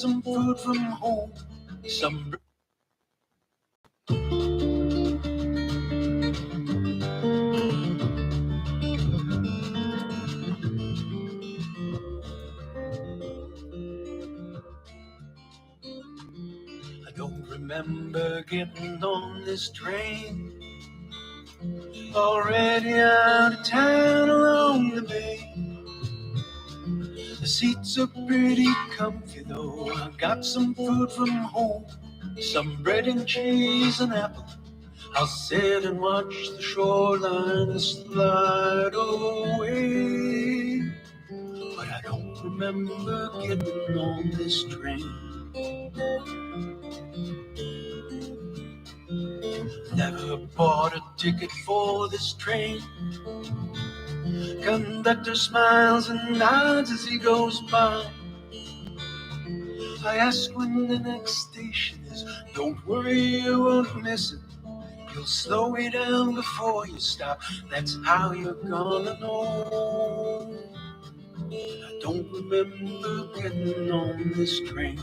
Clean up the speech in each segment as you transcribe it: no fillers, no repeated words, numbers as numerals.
some food from home, some. I don't remember getting on this train. Already out of town along the bay. The seats are pretty comfy though. I got some food from home, some bread and cheese and apple. I'll sit and watch the shoreline slide away. But I don't remember getting on this train. Never bought a ticket for this train. Conductor smiles and nods as he goes by. I ask when the next station is. Don't worry, you won't miss it. He'll slow it down before you stop. That's how you're gonna know. I don't remember getting on this train.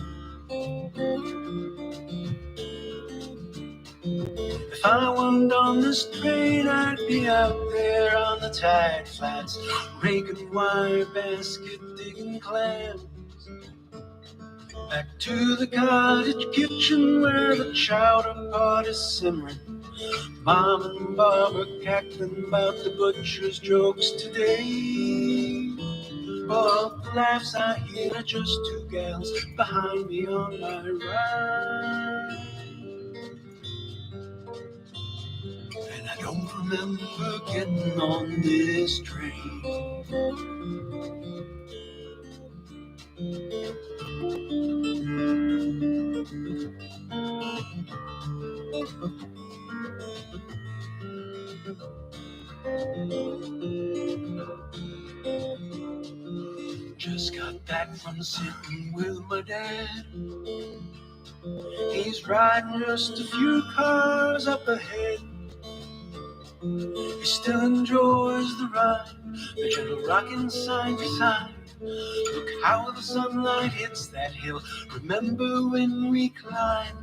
If I weren't on this train, I'd be out there on the tide flats, raking wire basket, digging clams. Back to the cottage kitchen where the chowder pot is simmering. Mom and Bob are cackling about the butcher's jokes today. But the laughs I hear are just two gals behind me on my ride. And I don't remember getting on this train. Just got back from sitting with my dad. He's riding just a few cars up ahead. He still enjoys the ride, the gentle rocking side by side. Look how the sunlight hits that hill. Remember when we climbed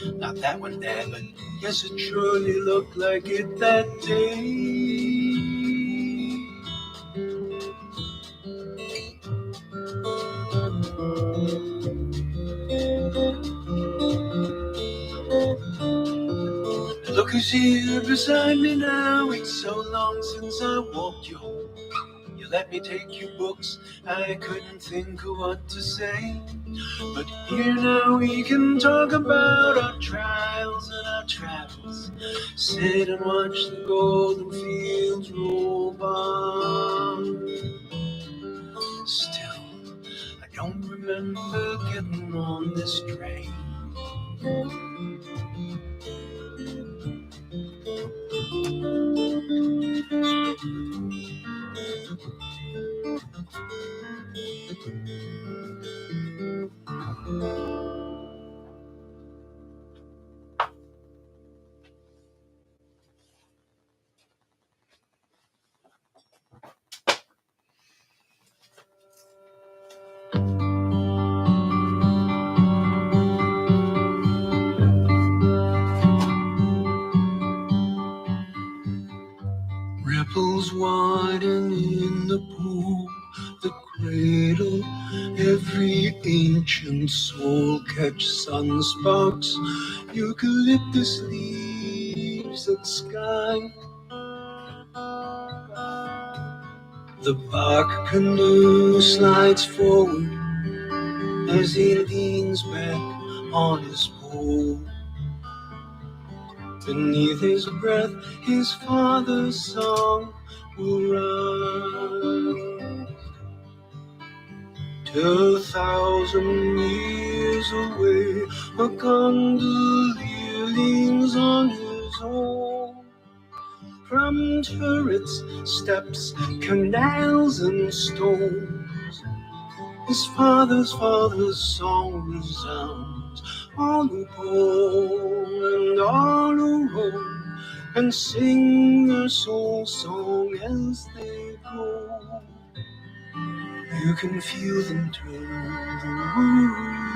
it? Not that one, Dad, but yes, it surely looked like it that day. Look who's here beside me now. It's so long since I walked you home. You let me take your books. I couldn't think of what to say. But here now we can talk about our trials and our travels. Sit and watch the golden fields roll by. Still, I don't remember getting on this train. Ripples widen in the pool, the cradle. Every ancient soul catch sunsparks, eucalyptus leaves and sky. The bark canoe slides forward as he leans back on his pole. Beneath his breath, his father's song will rise. 2,000 years away, a gondolier leans on his oar. From turrets, steps, canals, and stones, his father's song resounds all who go and all who roam and sing their soul song as they go. You can feel them turn the world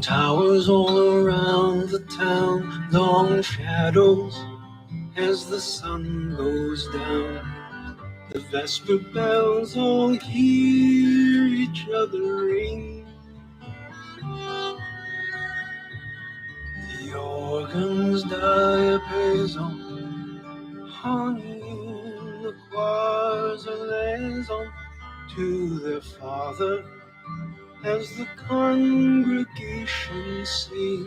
Towers all around the town, long shadows as the sun goes down. The vesper bells all hear each other ring. The organ's diapason, hanging the choirs of liaison to their father as the congregation sing.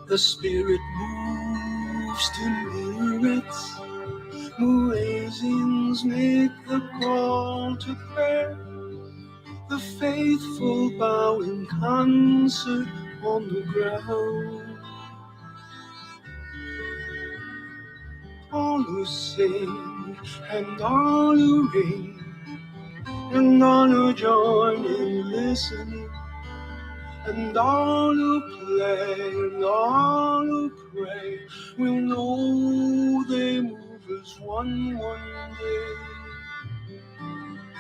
The spirit moves to minarets, muezzins make the call to prayer. The faithful bow in concert on the ground. All who sing and all who ring and all who join in listening and all who play and all who pray will know they move as one day.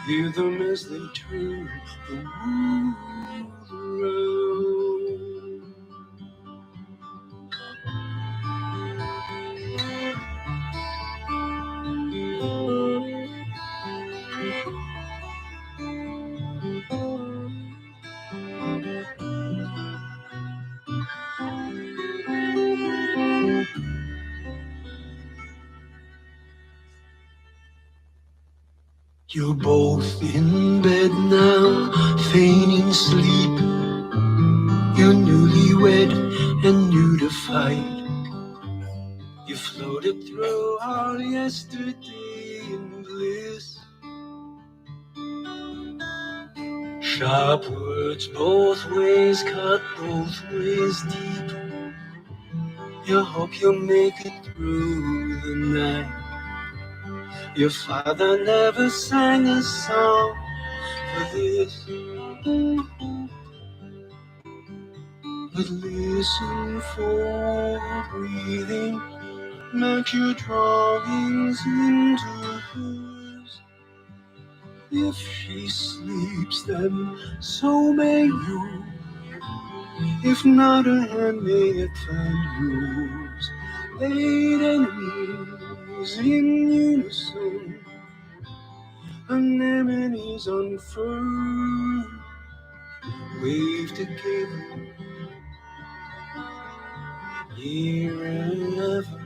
Hear them as they turn the world around. You're both in bed now, feigning sleep. You're newlywed and new to fight. You floated through all yesterday in bliss. Sharp words both ways, cut both ways deep. You hope you'll make it through the night. Your father never sang a song for this, but listen for breathing, match your drawings into hers. If she sleeps, then so may you. If not, her hand may find yours. Eight enemies in unison, anemones unfurled, wave together, near and ever.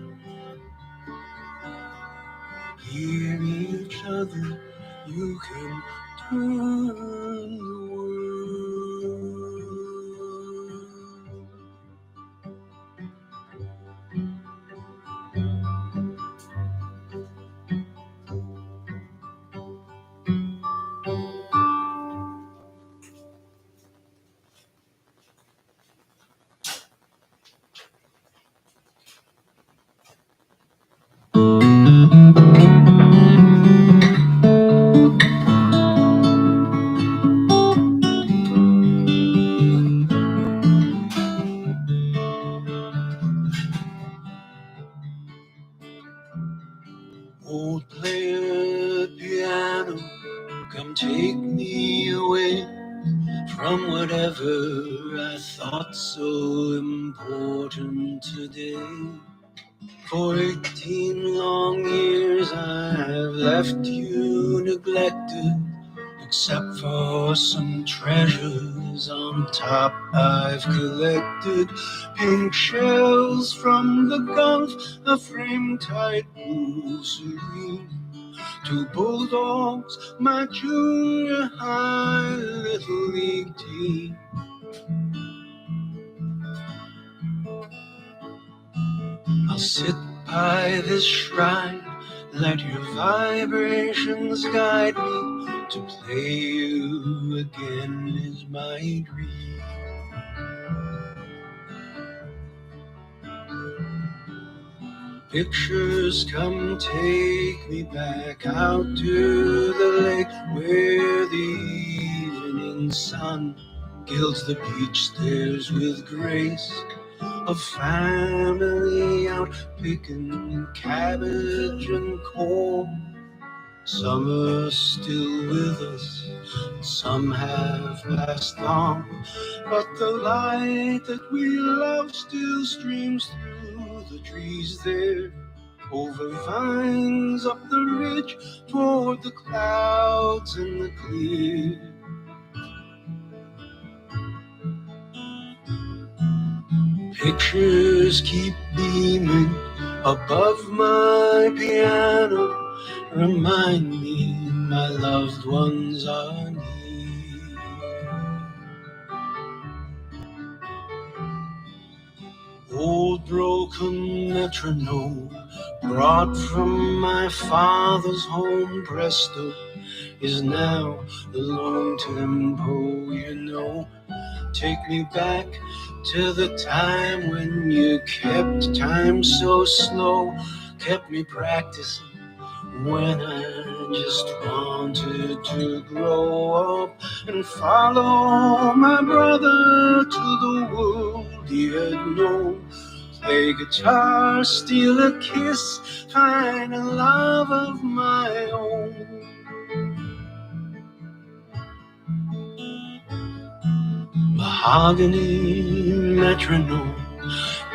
Hear each other, you can turn the world. Old player piano, come take me away from whatever I thought so important today. For 18 long years I have left you neglected, except for some treasures on top I've collected. Pink shells from the Gulf, a frame-tight blue serene. 2 bulldogs, my junior high little league team. I'll sit by this shrine, let your vibrations guide me. To play you again is my dream. Pictures come take me back out to the lake where the evening sun gilds the beach stairs with grace. A family out picking cabbage and corn. Some are still with us, some have passed on, but the light that we love still streams through the trees there, over vines up the ridge toward the clouds in the clear. Pictures keep beaming above my piano, remind me my loved ones are near. Old broken metronome brought from my father's home, presto, is now the long tempo, you know. Take me back to the time when you kept time so slow, kept me practicing when I just wanted to grow up and follow my brother to the world he had known. Play guitar, steal a kiss, find a love of my own. Mahogany metronome,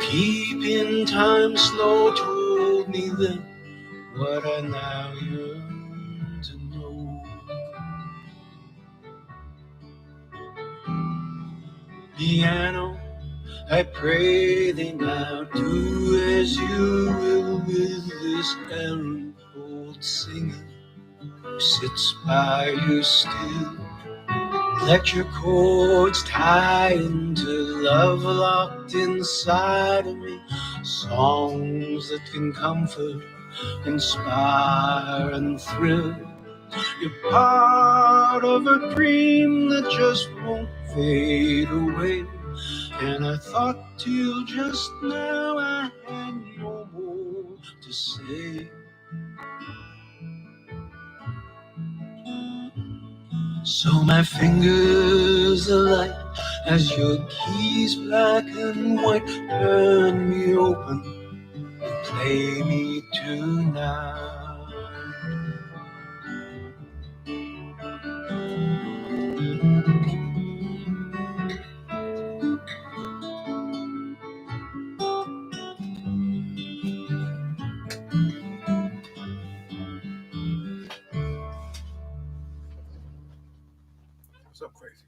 keeping time slow, told me then what I now yearn to know. Piano, I pray thee now, do as you will with this errand old singer who sits by you still. Let your chords tie into love locked inside of me, songs that can comfort, inspire and thrill. You're part of a dream that just won't fade away, and I thought till just now I had no more to say. So my fingers alight as your keys black and white turn me open and play me tonight. What's up, crazy?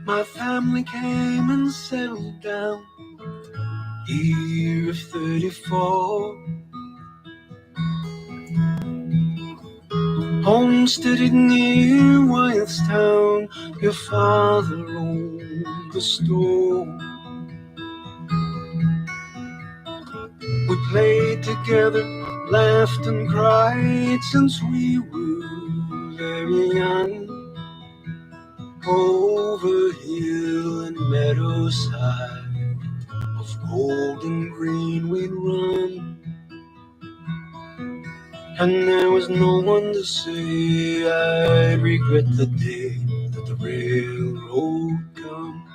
My family came and settled down, year of 34. Homesteaded near Wyethstown, your father owned the store. We played together, laughed and cried since we were very young. Over hill and meadowside, of golden green we'd run, and there was no one to say I'd regret the day that the railroad come.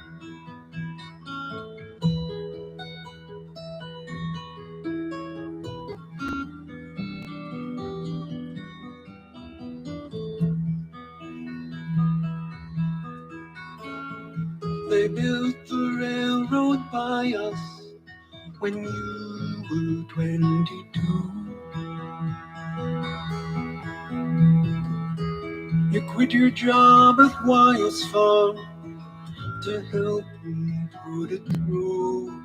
They built the railroad by us when you were 22. You quit your job at Wyeth's farm to help me put it through.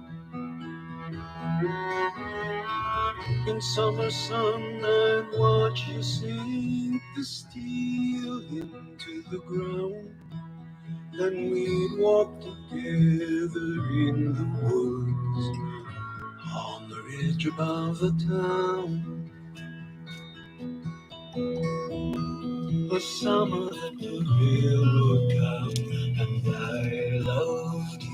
In summer sun, I'd watch you sink the steel into the ground. Then we'd walk together in the woods on the ridge above the town. A summer that the railroad come and I loved you.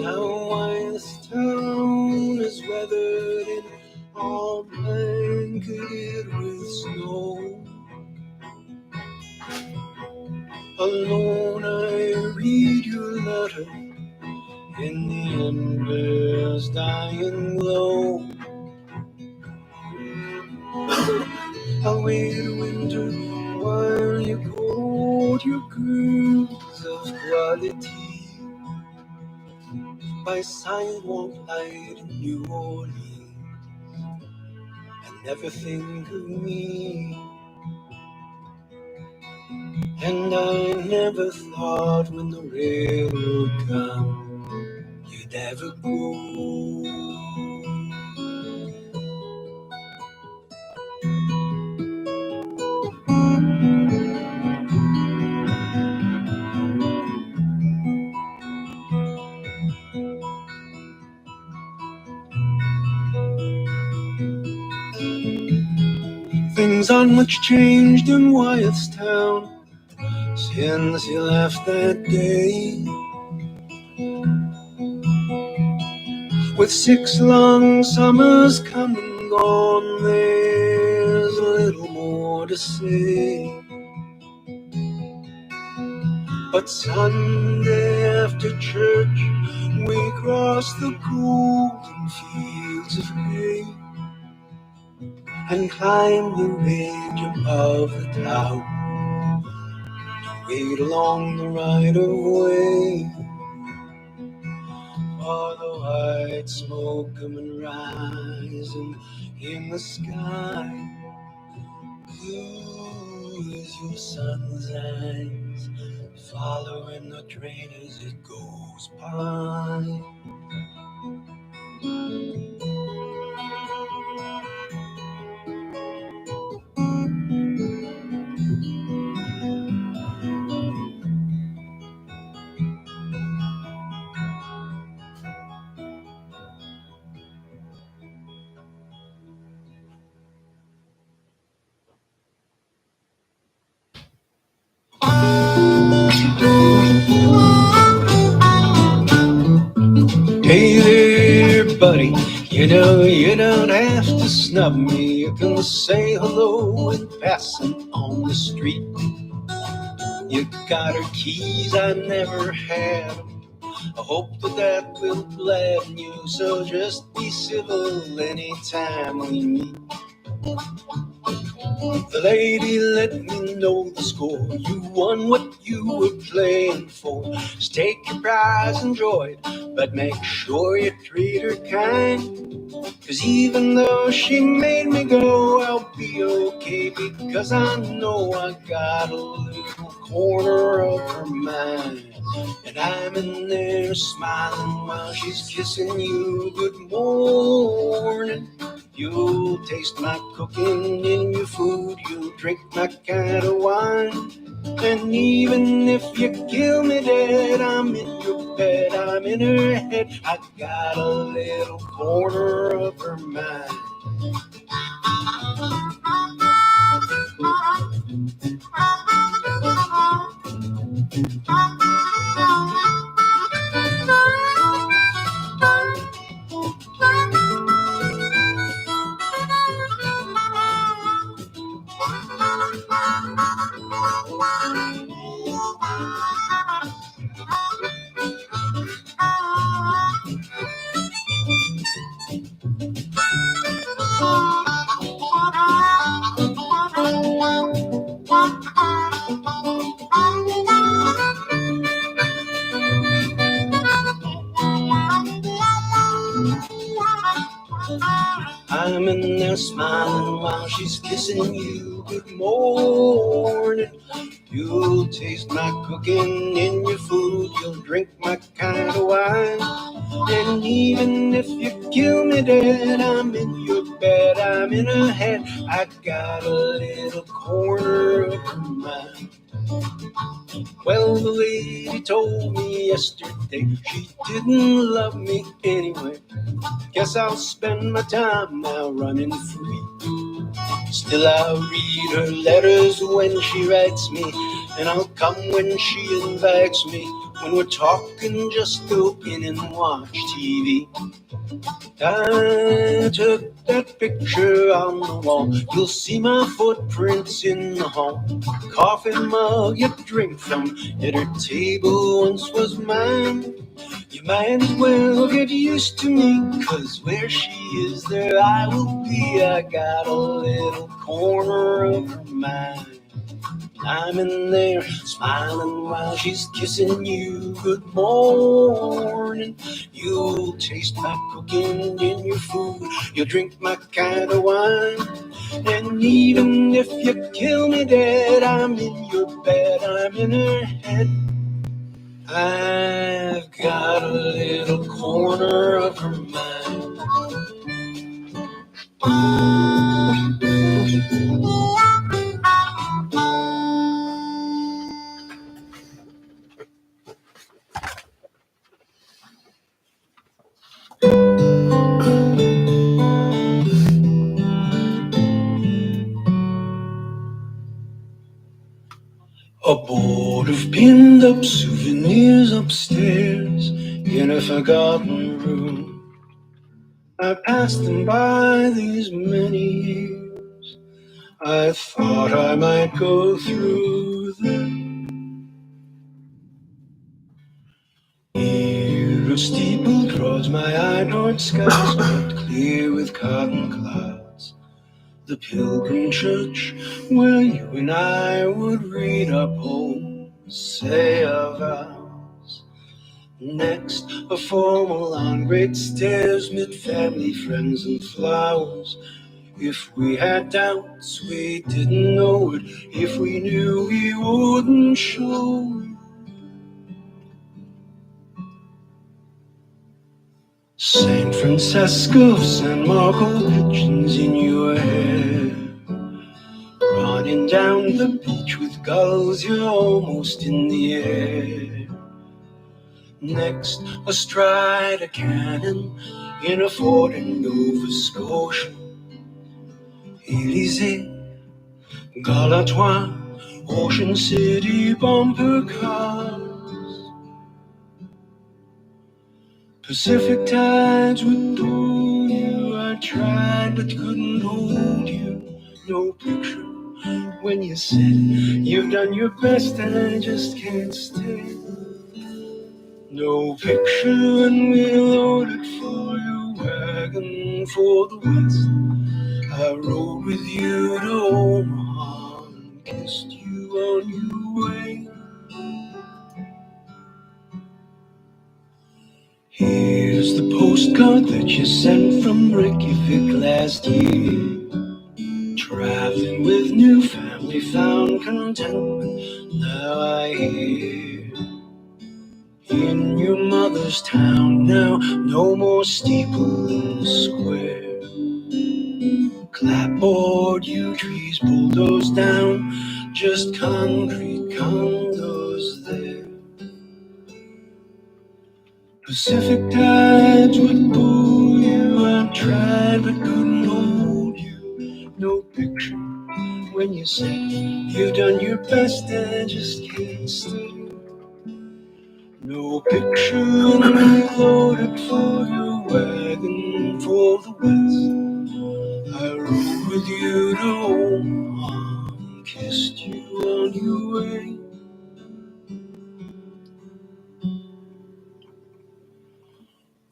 How Wyeth's town is weathered in all blanketed with snow. Alone I read your letter in the embers dying low. I'll wait a winter while you quote your girls of quality by sidewalk light in New Orleans, and never think of me. And I never thought when the railroad come you'd ever go. Things aren't much changed in Wyeth's town since you left that day. With 6 long summers come and gone, there's little more to say. But Sunday after church we cross the golden fields of hay and climb the ridge above the town to wait along the right-of-way. For the white smoke coming rising in the sky, blue is your sun's eyes, following the train as it goes by. Hey there, buddy, you know you don't have to snub me. You can say hello and passing on the street. You got her keys, I never had them. I hope that will gladden you, so just be civil anytime we meet. The lady let me know the score. You won what you were playing for. Just take your prize, enjoy it, but make sure you treat her kind. 'Cause even though she made me go, I'll be okay, because I know I got a little corner of her mind. And I'm in there smiling while she's kissing you good morning. You'll taste my cooking in your food, you'll drink my kind of wine. And even if you kill me dead, I'm in your bed, I'm in her head. I got a little corner of her mind. I'm in there smiling while she's kissing you good morning. You'll taste my cooking in your food, you'll drink my kind of wine. And even if you kill me dead, I'm in your bed, I'm in her head. I got a little corner of her mind. Well, the lady told me yesterday she didn't love me anyway. Guess I'll spend my time now running free. Still I'll read her letters when she writes me, and I'll come when she invites me When we're talking, just go in and watch TV. I took that picture on the wall. You'll see my footprints in the hall. Coffee mug you drink from at her table once was mine. You might as well get used to me, 'cause where she is, there I will be. I got a little corner of her mind. I'm in there smiling while she's kissing you. Good morning. You'll taste my cooking in your food. You'll drink my kind of wine. And even if you kill me dead, I'm in your bed, I'm in her head. I've got a little corner of her mind. A board of pinned up souvenirs upstairs in a forgotten room. I passed them by these many years. I thought I might go through them. Here a steeple draws my eye toward skies swept clear with cotton clouds. The pilgrim church where you and I would read our poems, say our vows. Next, a formal on great stairs, mid family, friends, and flowers. If we had doubts, we didn't know it. If we knew, we wouldn't show it. San Francisco, San Marco, pigeons in your hair. Running down the beach with gulls, you're almost in the air. Next, astride a cannon in a fort in Nova Scotia. Élysée, Galatois, Ocean City bumper cars. Pacific tides would pull you. I tried but couldn't hold you. No picture when you said you've done your best and I just can't stay. No picture when we loaded for your wagon for the West. I rode with you to Omaha and kissed you on your way. Here's the postcard that you sent from Reykjavik last year. Traveling with new family, found contentment, now I hear. In your mother's town now, no more steeple in the square. Clapboard, yew trees bulldozed down, just concrete condos there. Pacific tides would pull you, I tried but couldn't hold you. No picture when you said you've done your best, I just can't stay. No picture when we loaded for your wagon for the West. I rode with you to Omaha and kissed you on your way.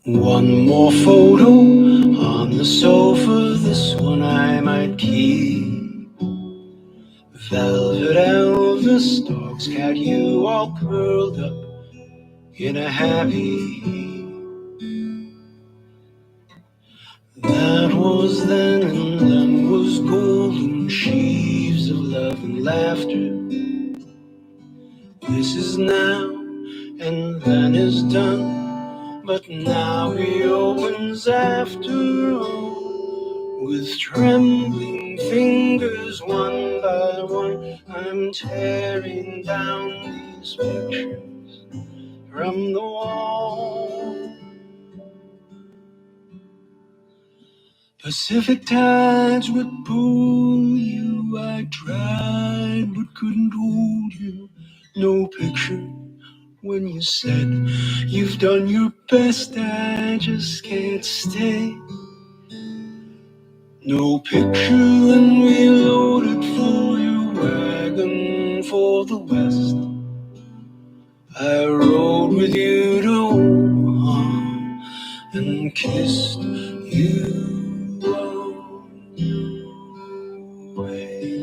One more photo on the sofa, this one I might keep. Velvet Elvis, dog's cat, you all curled up in a happy heap. That was then, and then was golden sheaves of love and laughter. This is now, and then is done, but now he opens after all. With trembling fingers, one by one, I'm tearing down these pictures from the wall. Pacific tides would pull you, I tried but couldn't hold you. No picture when you said you've done your best, I just can't stay. No picture when we loaded for your wagon for the west. I rode with you to Omaha and kissed you on your way.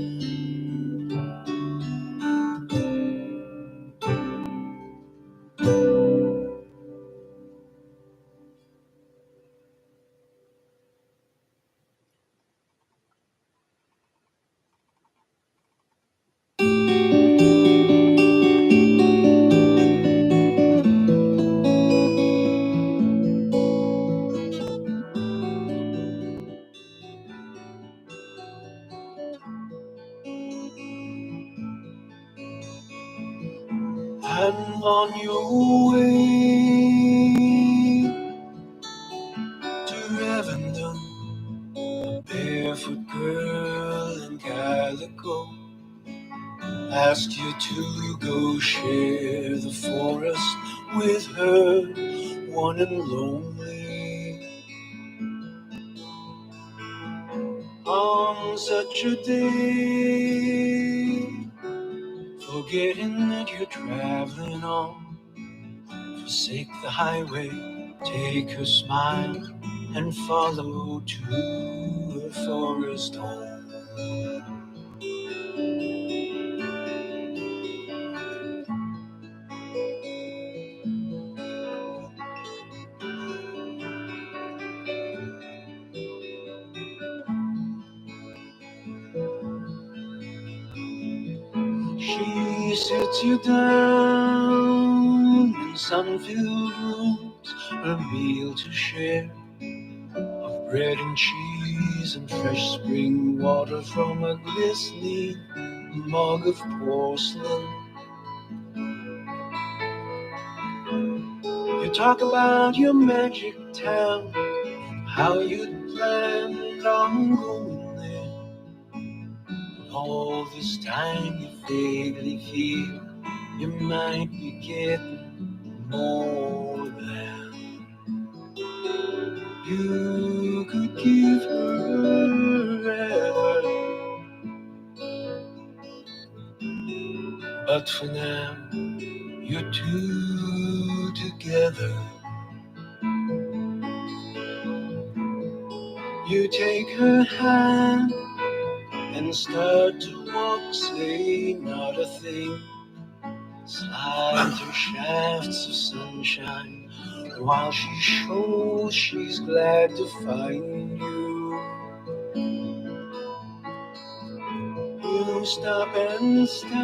And on your way to Revendon, a barefoot girl in calico asked you to go share the forest with her, one and lonely. On such a day, forgetting that you're traveling on, forsake the highway, take her smile, and follow to her forest home. She sits you down in sun-filled rooms, a meal to share of bread and cheese and fresh spring water from a glistening mug of porcelain. You talk about your magic town, how you'd planned on going there. All this time you vaguely feel you might be getting more than you could give her ever. But for now, you're two together. You take her hand and start to walk, say not a thing. Slide through shafts of sunshine while she shows she's glad to find you. You stop and stand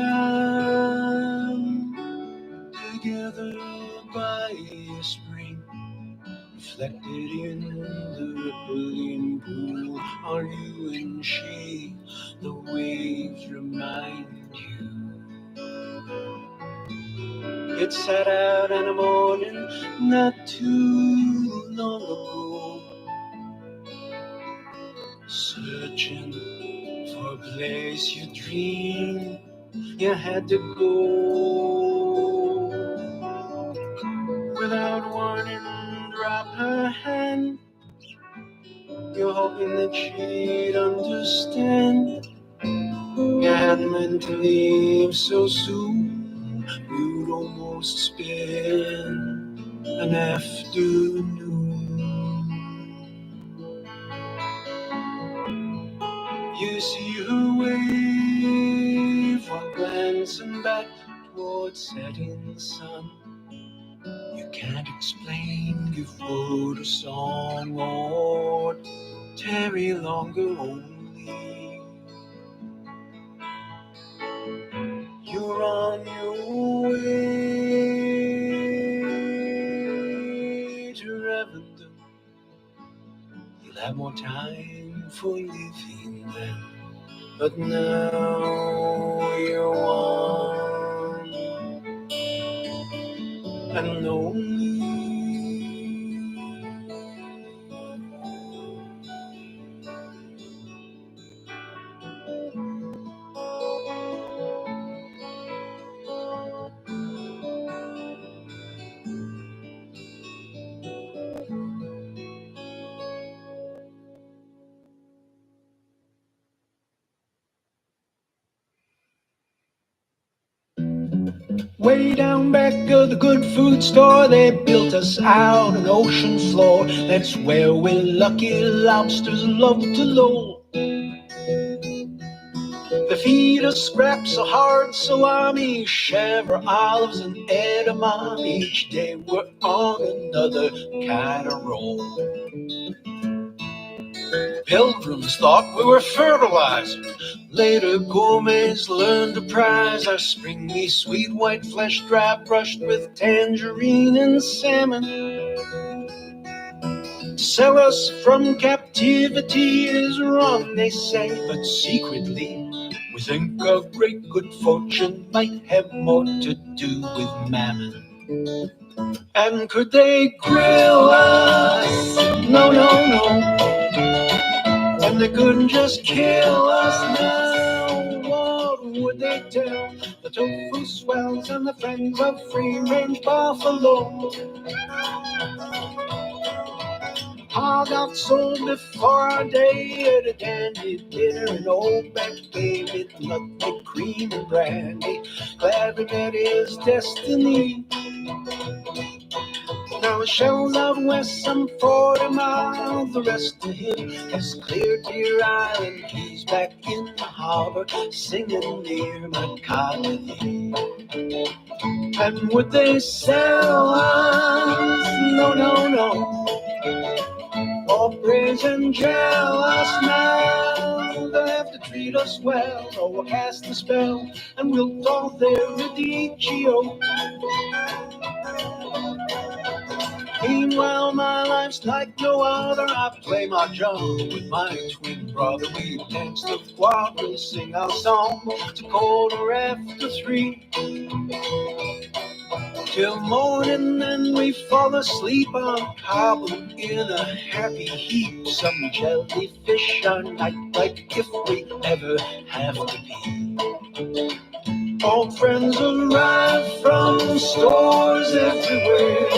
together by a spring, reflected in the rippling pool. Are you and she? The waves remind you. It sat out in the morning not too long ago, searching for a place you dreamed you had to go. Without warning, drop her hand. You're hoping that she'd understand. You hadn't meant to leave so soon. You'd almost spend an afternoon. You see her wave while glancing back towards setting sun. You can't explain, give word a song or tarry longer only. You're on your way to Revendon. You'll have more time for living then, but now you're one and lonely. Way down back of the good food store, they built us out an ocean floor. That's where we lucky lobsters love to loll. They feed us scraps of hard salami, chèvre, olives, and edamame. Each day we're on another kind of roll. Pilgrims thought we were fertilizer. Later gourmets learned to prize our springy sweet white flesh, dry brushed with tangerine and salmon. To sell us from captivity is wrong, they say, but secretly we think our great good fortune might have more to do with mammon. And could they grill us? No, no, no. And they couldn't just kill us now. What would they tell the tofu swells and the friends of free-range buffalo? Hog got sold before our day at a dandy dinner in Old Back Bay with nutmeg, cream, and brandy. Glad we met his destiny. Now his shell's out west some 40 miles. The rest of him is clear Deer Island. He's back in the harbor singing near Macadamia. And would they sell us? No, no, no. Or praise and jail us now. They'll have to treat us well, or we'll cast a spell, and we'll call their religio. Meanwhile, my life's like no other. I play my drum with my twin brother. We dance the quadrille, sing our song to 3:15. Till morning, then we fall asleep on cobble in a happy heap. Some jellyfish are night like if we ever have to be. Old friends arrive from stores everywhere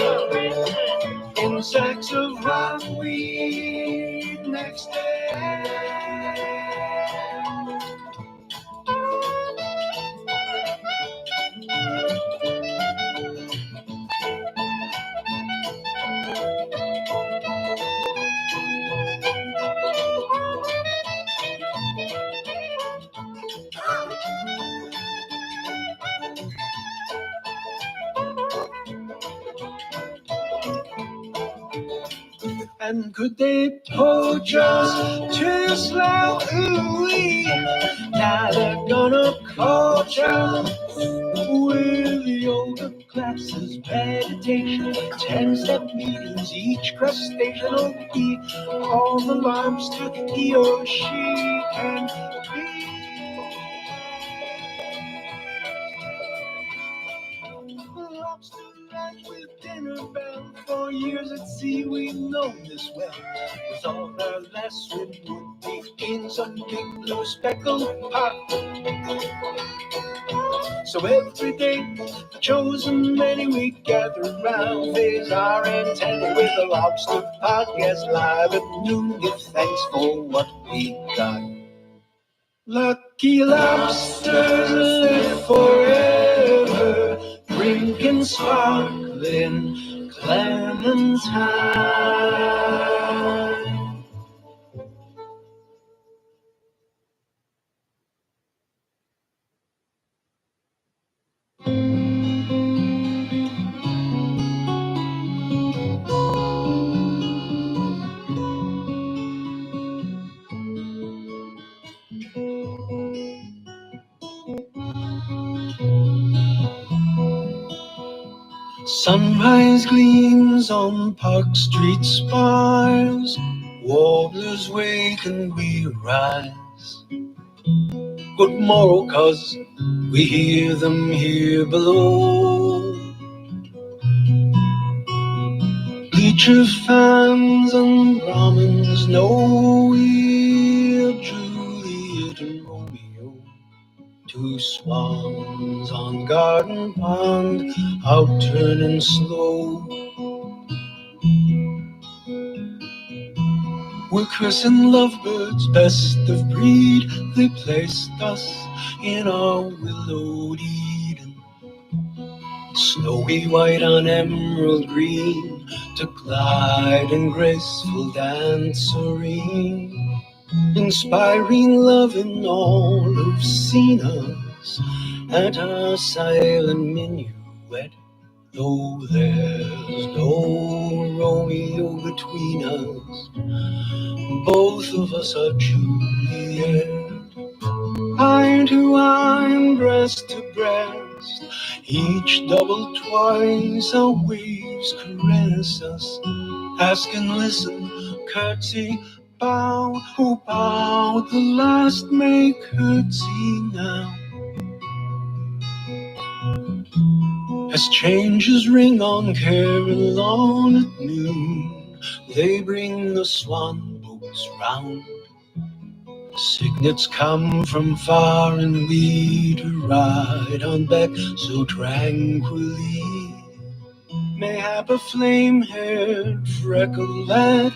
in sacks of rockweed next day. And could they poach us too slow? Ooh-wee. Now they're gonna coach us with yoga classes, meditation, 10-step meetings, each crustacean will be all the lobster he or she can be. Lobster ranch with dinner bell. For years at sea we've known this well. With all our last swim would be in some big blue speckled pot. So every day, the chosen many we gather round, raise our antenna with a lobster podcast live at noon. Give thanks for what we got. Lucky lobsters live forever, drinking sparkling Clementine. Sunrise gleams on Park Street spires, warblers wake and we rise. Good morrow, 'cause we hear them here below. Bleacher fans and Brahmins know we're Juliet and Romeo. Two swans on garden pond, out turning slow. We're christened lovebirds, best of breed. They placed us in our willowed Eden. snowy white on emerald green, to glide in graceful dance serene, inspiring love in all who've seen us at our silent minuet. Though there's no Romeo between us, both of us are Juliet. Eye to eye and breast to breast, each double twice our waves caress us. Ask and listen, curtsy, bow, who bowed the last may curtsy now. As changes ring on Carillon at noon, they bring the swan boats round. Cygnets come from far and we to ride on deck so tranquilly. Mayhap a flame-haired freckled lad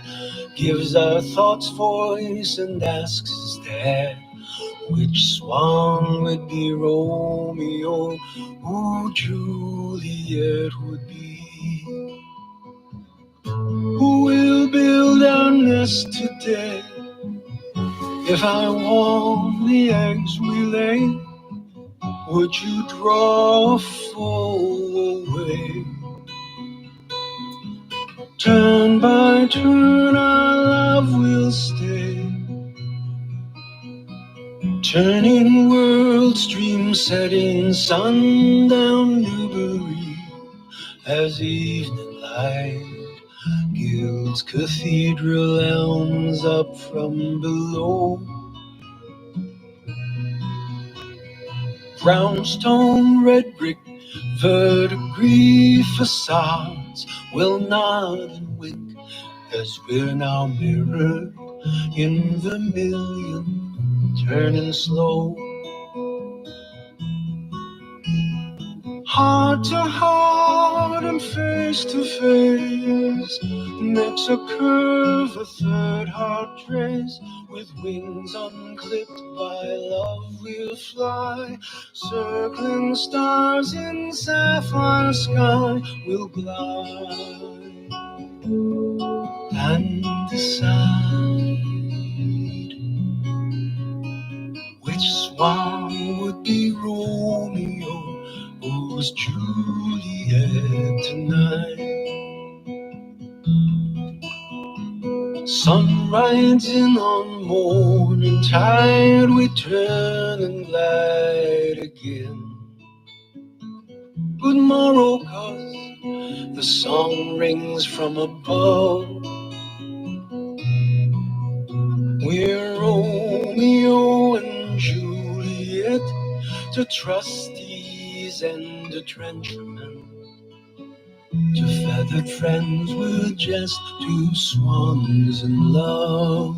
gives our thoughts voice and asks his dad which swan would be Romeo, who Juliet would be. Who will build our nest today? If I warm the eggs we lay, would you draw a foe away? Turn by turn our love will stay, turning world stream setting sundown Newbury, as evening light gilds cathedral elms up from below. Brownstone, red brick, verdigris facades will nod and wink as we're now mirrored in vermilion, turning slow. Heart to heart and face to face, necks a curve, a third heart trace. With wings unclipped by love we'll fly, circling stars in sapphire sky we'll glide and decide which swan would be Romeo, who's Juliet tonight. Sun rising on morning tide, we turn and glide again. Good morrow, 'cause the song rings from above. We're Romeo and Juliet, to trustees and to trenchermen, to feathered friends, we're just two swans in love.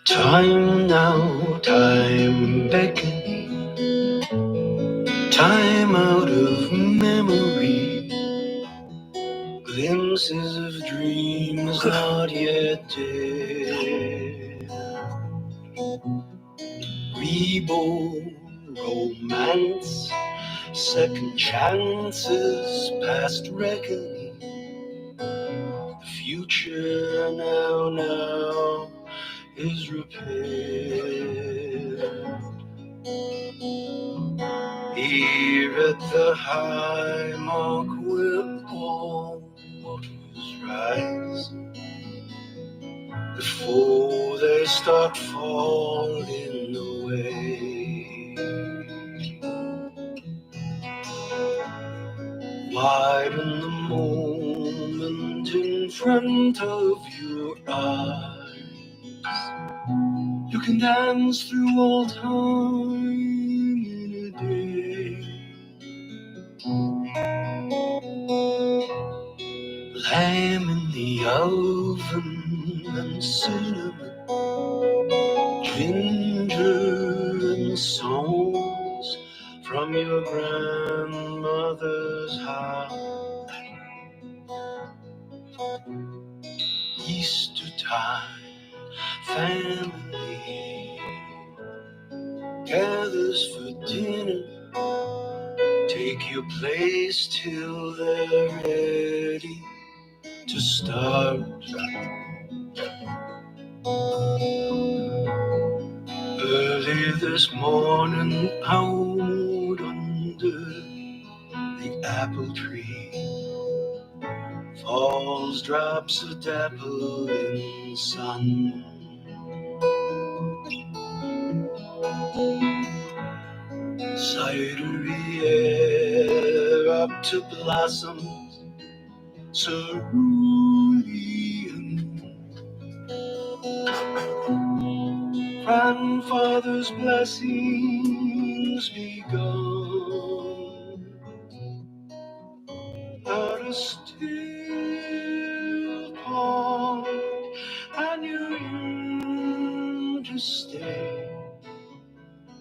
Time now, time beckoning, time out of memory, glimpses of dreams not yet dead. Reborn romance, second chances, past reckoning, the future now is repaired. Here at the high mark where all waters rise, before they start falling away. Widen the moment in front of your eyes. You can dance through all time in a day. Lamb in the oven and cinnamon, ginger and songs from your grandmother's house. Easter time, family gathers for dinner. Take your place till they're ready to start. Early this morning, out under the apple tree, falls drops of dapple in the sun. Cidery air up to blossoms, cerulean. Grandfather's blessings begun at a still pond. I knew you to stay,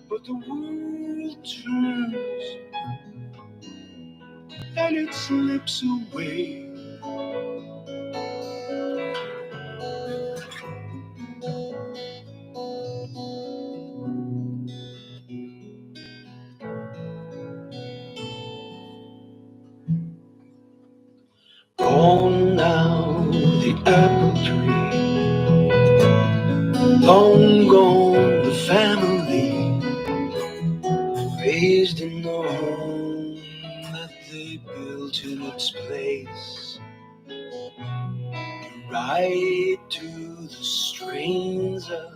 but the world turns and it slips away. Gone now the apple tree, long gone the family, raised in the home that they built in its place. Right to the strains of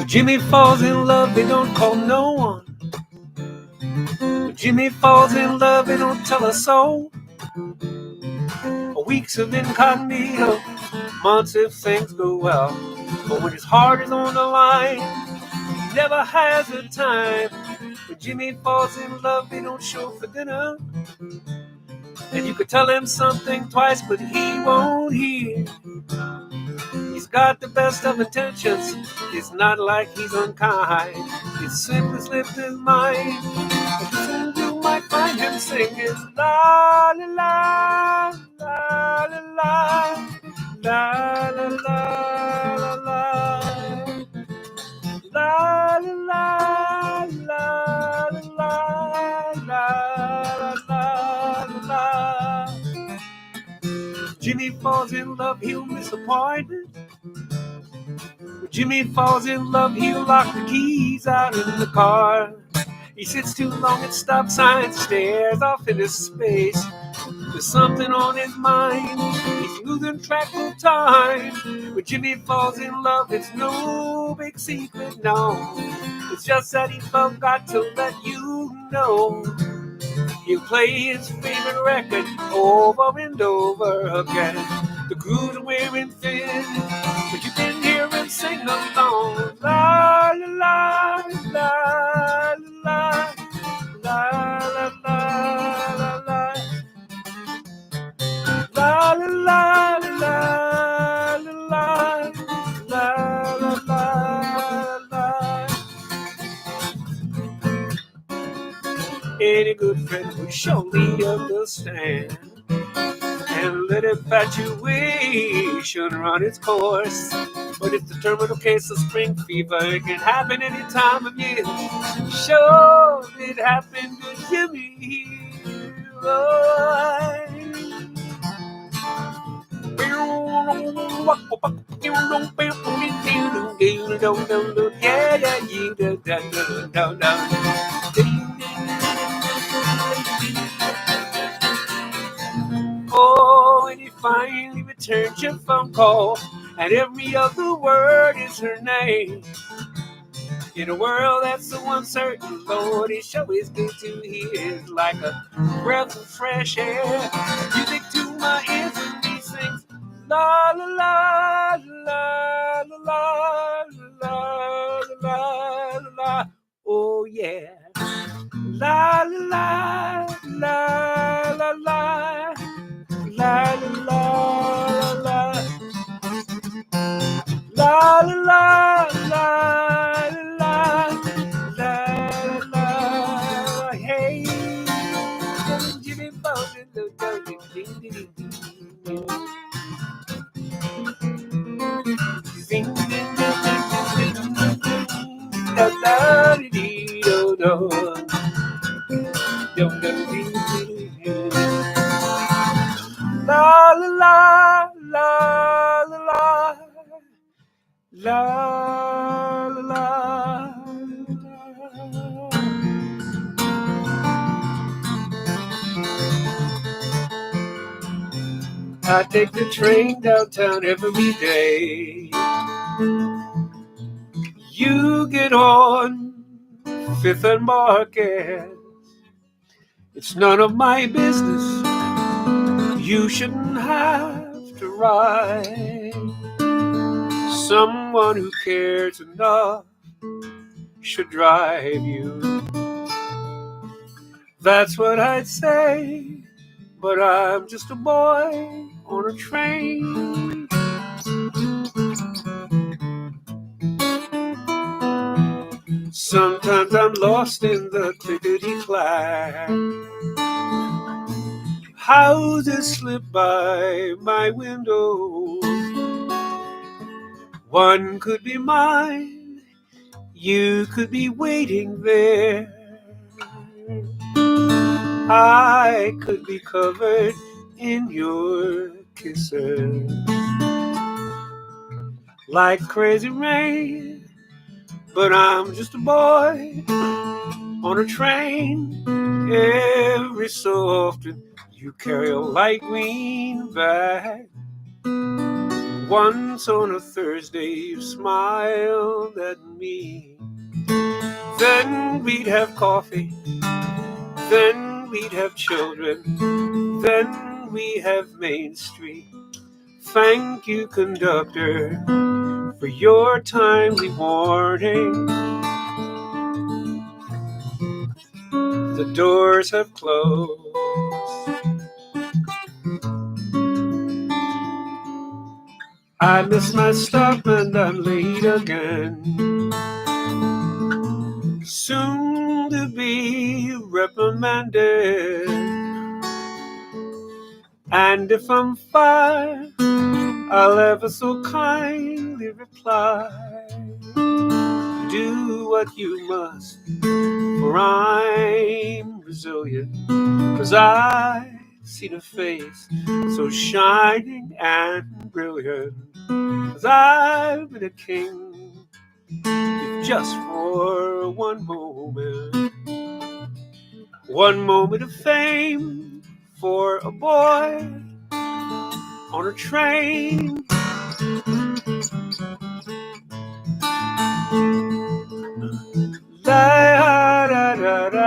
Jimmy falls in love, they don't call no one. When Jimmy falls in love, they don't tell a soul. Weeks of incognito, months if things go well. But when his heart is on the line, he never has a time. When Jimmy falls in love, they don't show for dinner. And you could tell him something twice, but he won't hear. He's got the best of intentions. It's not like he's unkind. It's simply slipped his mind. But soon you might find him singing la la la la la la la la la la la la la la la. Jimmy falls in love, he'll miss appointments. When Jimmy falls in love, he'll lock the keys out in the car. He sits too long at stop signs, stares off into space. There's something on his mind, he's losing track of time. When Jimmy falls in love, it's no big secret, no. It's just that he forgot to let you know. You play his favorite record over and over again. The grooves are wearing thin, but you can hear him sing along. La la la la la la la la la la la la la la la la. Any good friend would surely understand and let infatuation run its course. But it's the terminal case of spring fever. It can happen any time of year. Sure, it happened to Jimmy. Yeah, yeah. Oh, and he finally returns your phone call, and every other word is her name. In a world that's so uncertain, Lord, it sure is good to hear. It's like a breath of fresh air. Music to my ears when he sings, la la la la la la la la la la. Oh yeah, la la la la la la la la la. La la la la la la la. Hey, Jimmy Bowden, ding ding ding ding. Ding ding ding ding ding. Da da dee do do. Dum dum dee dee. La la la la la la. La la la. I take the train downtown every day. You get on Fifth and Market. It's none of my business. You shouldn't have to ride. Someone who cares enough should drive you. That's what I'd say, but I'm just a boy on a train. Sometimes I'm lost in the clickety-clack. Houses slip by my window. One could be mine, you could be waiting there. I could be covered in your kisses. Like crazy rain, but I'm just a boy on a train. Every so often you carry a light green bag. Once on a Thursday you smiled at me. Then we'd have coffee, then we'd have children, then we have Main Street. Thank you, conductor, for your timely warning. The doors have closed. I miss my stop and I'm late again. Soon to be reprimanded. And if I'm fired, I'll ever so kindly reply, do what you must, for I'm resilient. 'Cause I've seen a face so shining and brilliant. 'Cause I've been a king, if just for one moment of fame for a boy on a train. Da, da, da, da,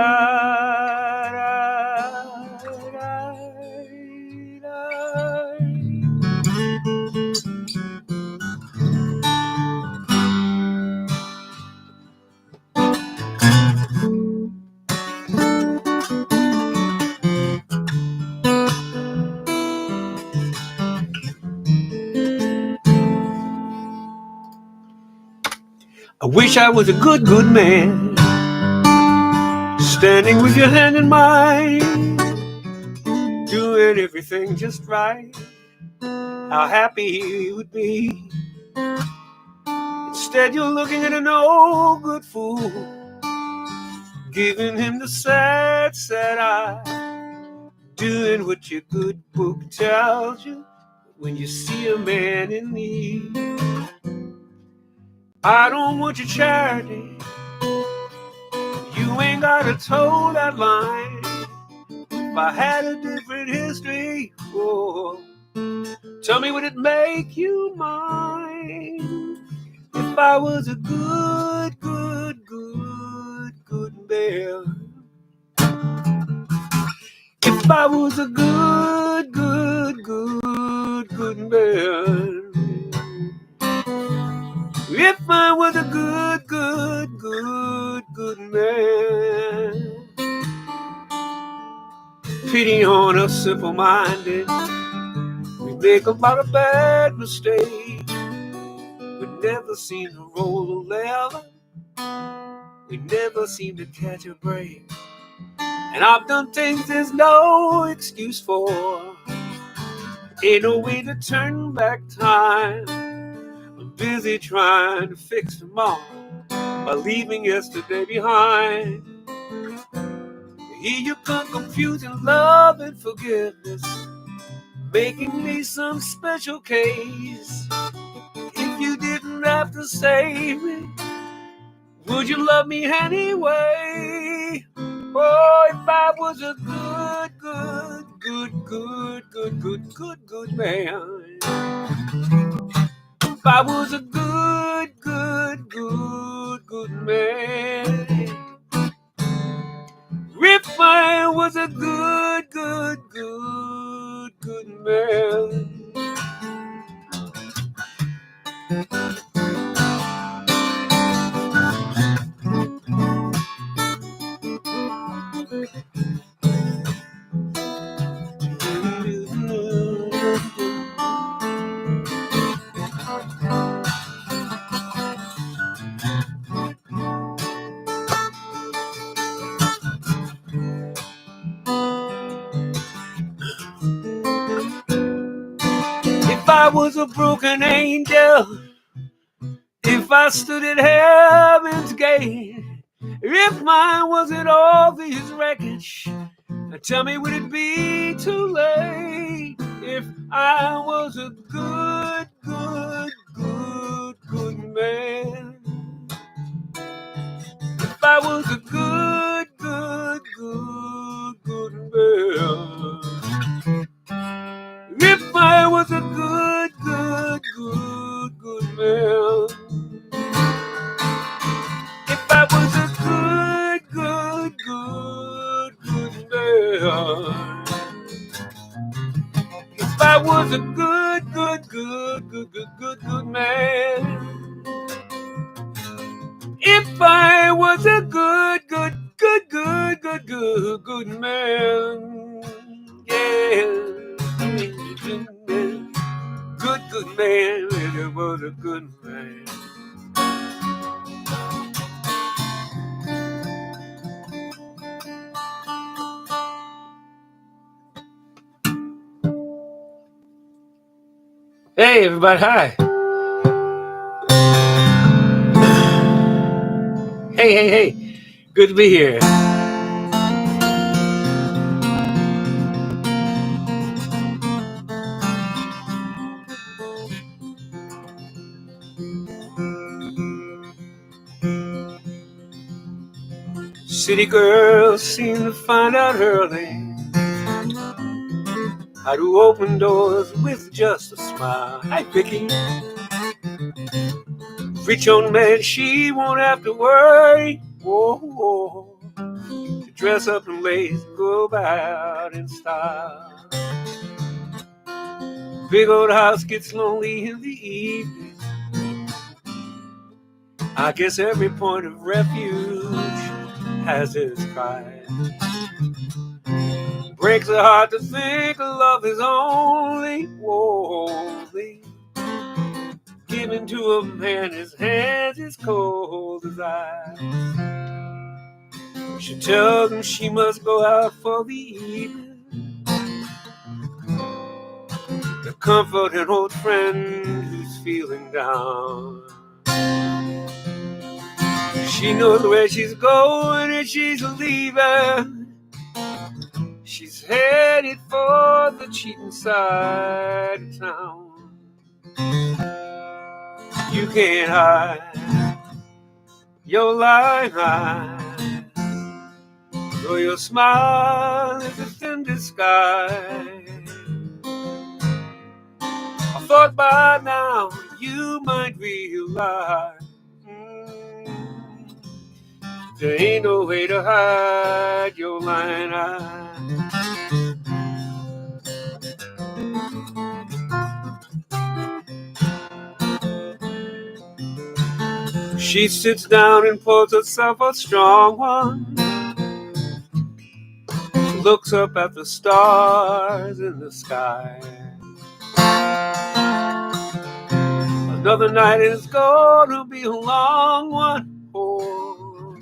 I wish I was a good man, standing with your hand in mine, doing everything just right. How happy you would be. Instead you're looking at an old good fool, giving him the sad, sad eye, doing what your good book tells you when you see a man in need. I don't want your charity, You ain't gotta toe that line. If I had a different history, oh, tell me, would it make you mine? If I was a good man. If I was a good man. If I was a good man. Pity on us simple-minded. We make about a bad mistake. We never seem to roll a lever. We never seem to catch a break. And I've done things there's no excuse for. Ain't no way to turn back time. I'm busy trying to fix tomorrow by leaving yesterday behind. Here you come confusing love and forgiveness, making me some special case. If you didn't have to save me, would you love me anyway? Oh, if I was a good man. If I was a good man. If I was a good man. If I was a broken angel, if I stood at heaven's gate, if mine wasn't all this wreckage, tell me, would it be too late? If I was a good man. If I was a good man. If I was a good man. If I was a good man. If I was a good man. If I was a good man. Yeah. Good man, if it was a good man. Hey, everybody, hi. Hey. Good to be here. City girls seem to find out early how to open doors with just a smile. Hi, Vicky. Rich old man, she won't have to worry. Whoa. To dress up in lace, go out in style. Big old house gets lonely in the evening. I guess every point of refuge has its pride. Breaks the heart to think love is only given to a man his hands as cold as ice. She tells him she must go out for the evening to comfort an old friend who's feeling down. She knows where she's going and she's leaving. She's headed for the cheating side of town. You can't hide your life, So your smile is a thin disguise. I thought by now you might realize there ain't no way to hide your lying eyes. She sits down and pulls herself a strong one. She looks up at the stars in the sky. Another night is gonna be a long one. Oh.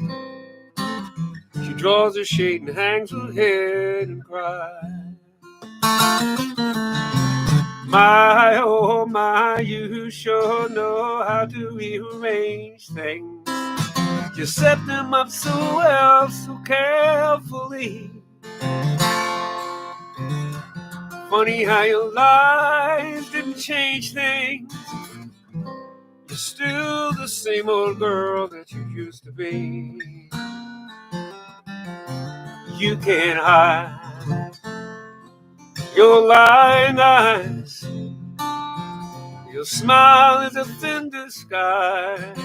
She draws her shade and hangs her head and cries. My, oh my, you sure know how to rearrange things. You set them up so well, so carefully. Funny how your lies didn't change things. You're still the same old girl that you used to be. You can't hide your lying eyes. Your smile is a thin disguise.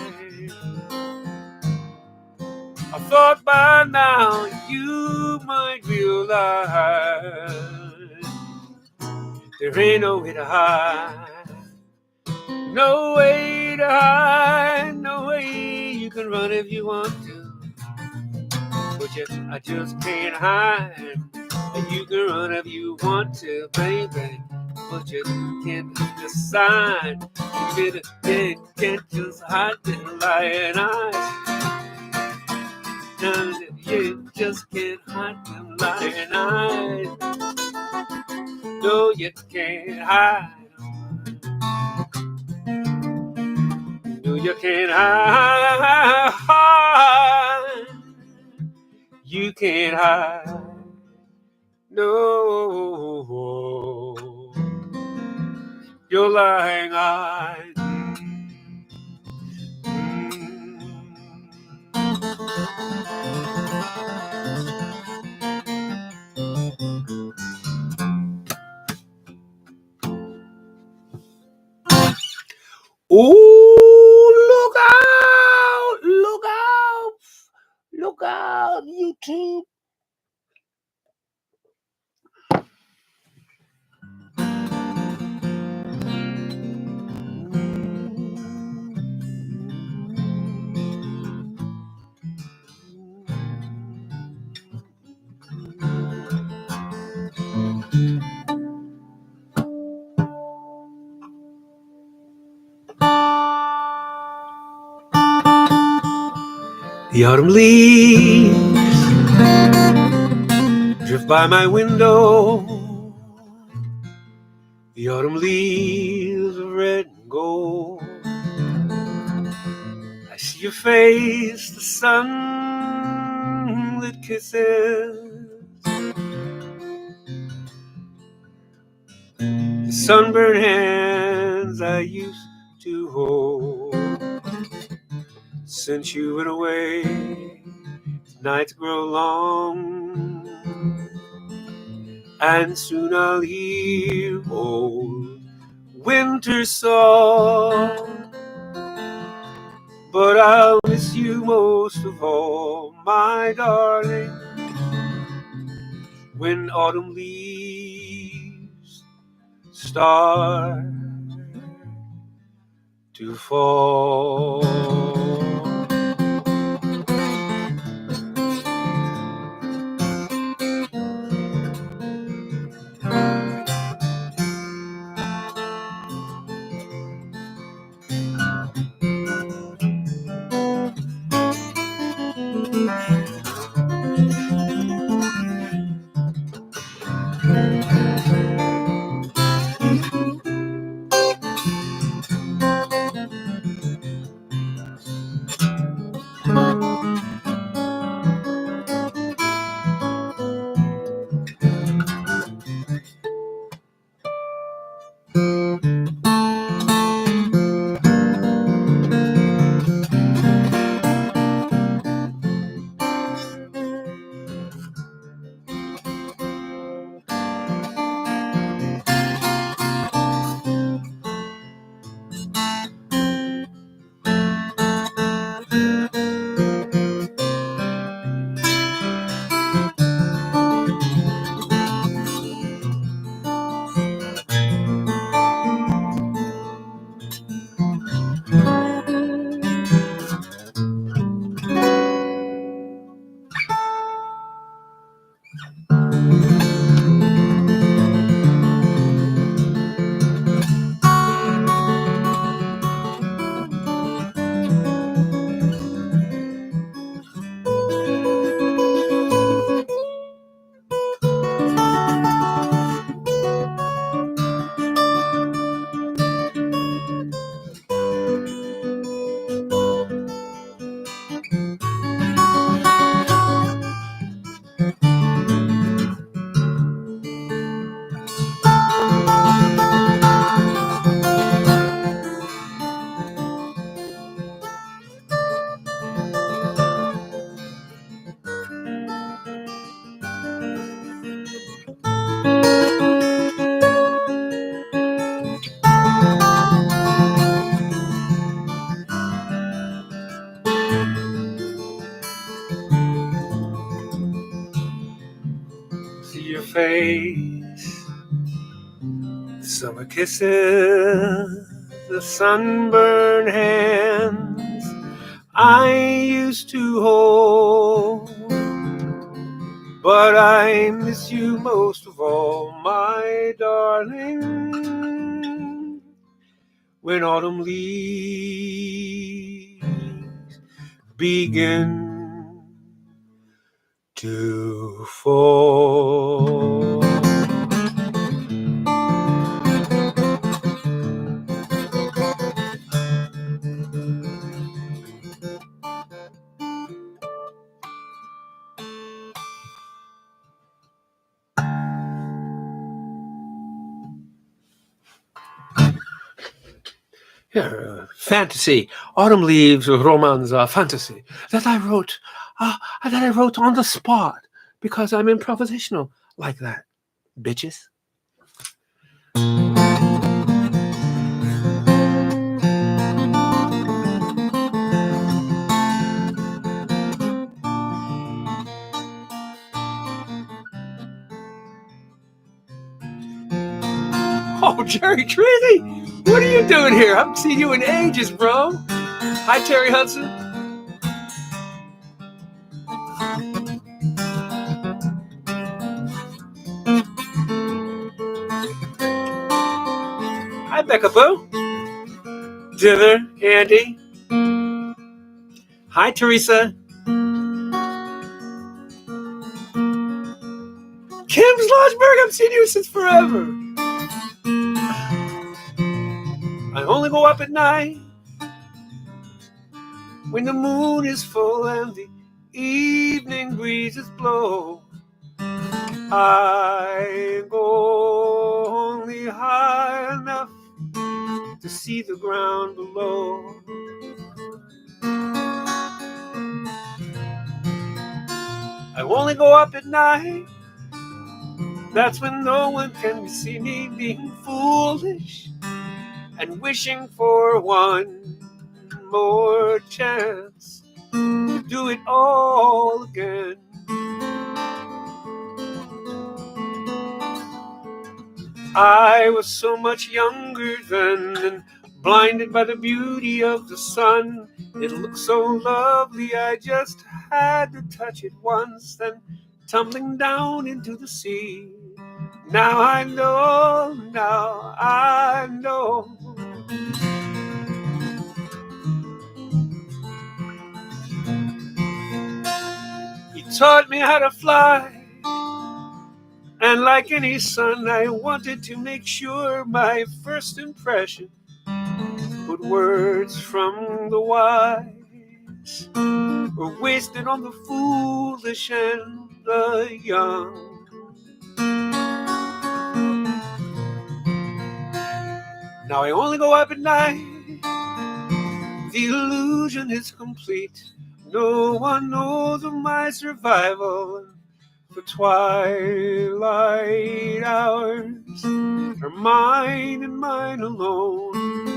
I thought by now you might realize there ain't no way to hide. No way to hide, no way. You can run if you want to, but I just can't hide. And you can run if you want to, baby, but you can't decide. You can't just hide the lying eyes. No, you just can't hide them lying eyes. No, you can't hide. No, you can't hide. You can't hide. No, your lying eyes. Ooh, look out, look out, look out, YouTube. The autumn leaves drift by my window. The autumn leaves are red and gold. I see your face, the sunlit kisses, the sunburned hands I used to hold. Since you went away, nights grow long, and soon I'll hear old winter song. But I'll miss you most of all, my darling, when autumn leaves start to fall. face, the summer kisses, the sunburned hands I used to hold. But I miss you most of all, my darling, when autumn leaves begin to fall. Yeah, fantasy. Autumn Leaves, romance, fantasy that I wrote on the spot because I'm improvisational like that, bitches. Oh, Jerry Treaty, what are you doing here? I haven't seen you in ages, bro. Hi, Terry Hudson. Hi, Becca Boo. Dither, Andy. Hi, Teresa. Kim Schlossberg, I've seen you since forever. I only go up at night when the moon is full and the evening breezes blow. I go only high enough to see the ground below. I only go up at night. That's when no one can see me being foolish and wishing for one more chance to do it all again. I was so much younger then and blinded by the beauty of the sun. It looked so lovely, I just had to touch it once, then tumbling down into the sea. Now I know. He taught me how to fly, and like any son, I wanted to make sure my first impression put words from the wise were wasted on the foolish and the young. Now I only go up at night. The illusion is complete. No one knows of my survival. The twilight hours are mine and mine alone.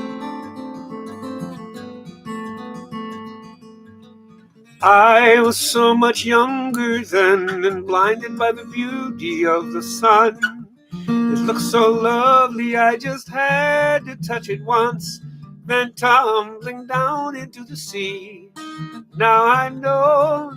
I was so much younger then and blinded by the beauty of the sun. It looked so lovely, I just had to touch it once, then tumbling down into the sea. Now I know.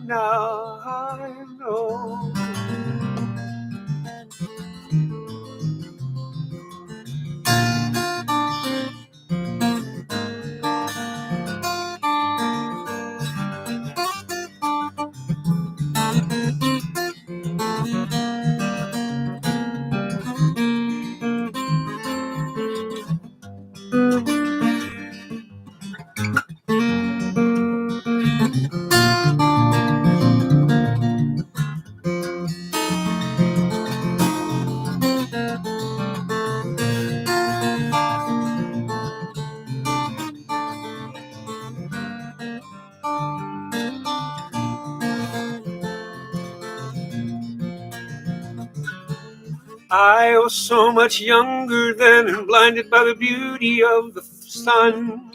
I was so much younger then and blinded by the beauty of the sun.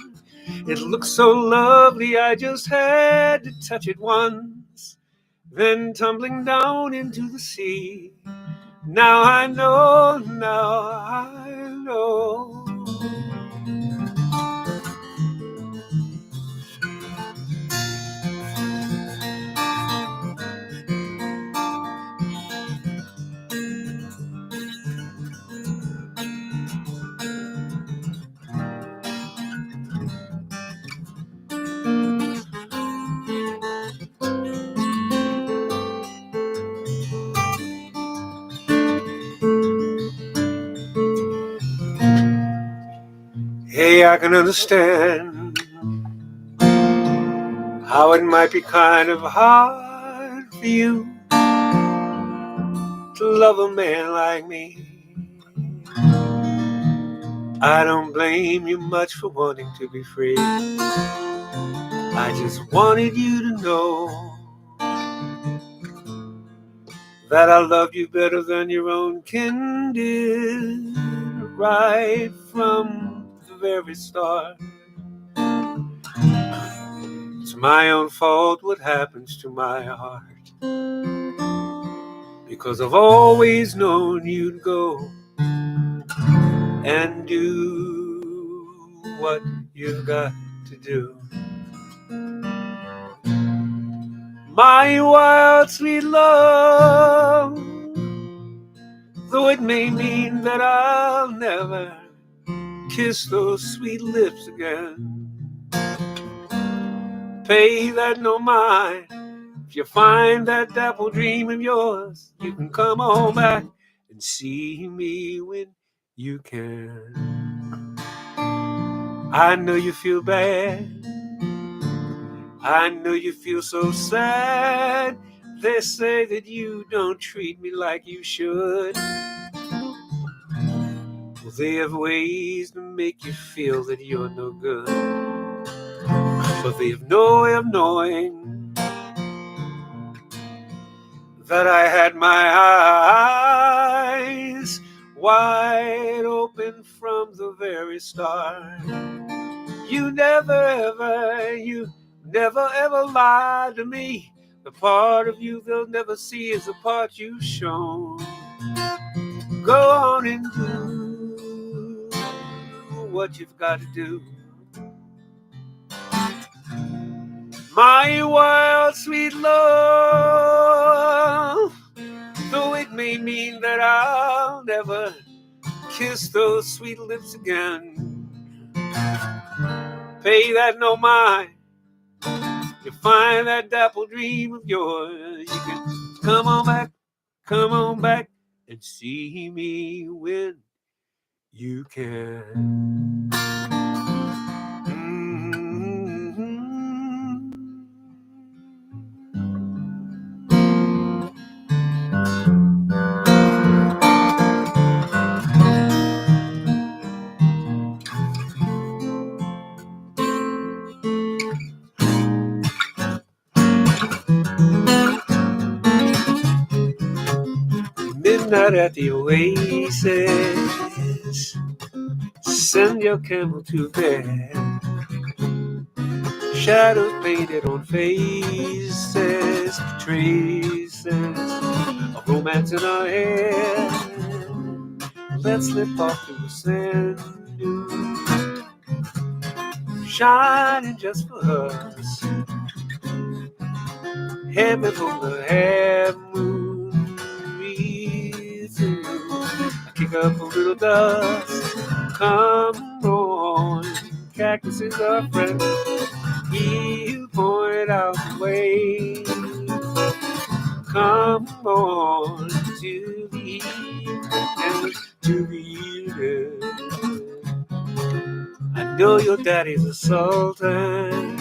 It looked so lovely, I just had to touch it once, then tumbling down into the sea. Now I know. Hey, I can understand how it might be kind of hard for you to love a man like me. I don't blame you much for wanting to be free. I just wanted you to know that I loved you better than your own kin did, right from the very start. It's my own fault what happens to my heart, because I've always known you'd go and do what you've got to do. My wild sweet love, though it may mean that I'll never kiss those sweet lips again, pay that no mind. If you find that dapple dream of yours, you can come on back and see me when you can. I know you feel bad, I know you feel so sad. They say that you don't treat me like you should. Well, they have ways to make you feel that you're no good, but they have no way of knowing that I had my eyes wide open from the very start. You never ever lied to me. The part of you they'll never see is the part you've shown. Go on and do what you've got to do. My wild sweet love, though it may mean that I'll never kiss those sweet lips again, pay that no mind. You find that dapple dream of yours, you can come on back and see me when you can. Midnight at the oasis, send your camel to bed. Shadows painted on faces, traces of romance in our hair. Let's slip off to the sand dunes, shining just for us. Heaven on the half moon, breathing. Kick up a little dust. Come on, cactus is our friend. He'll point out the way. Come on to the evening, to the evening. I know your daddy's a sultan.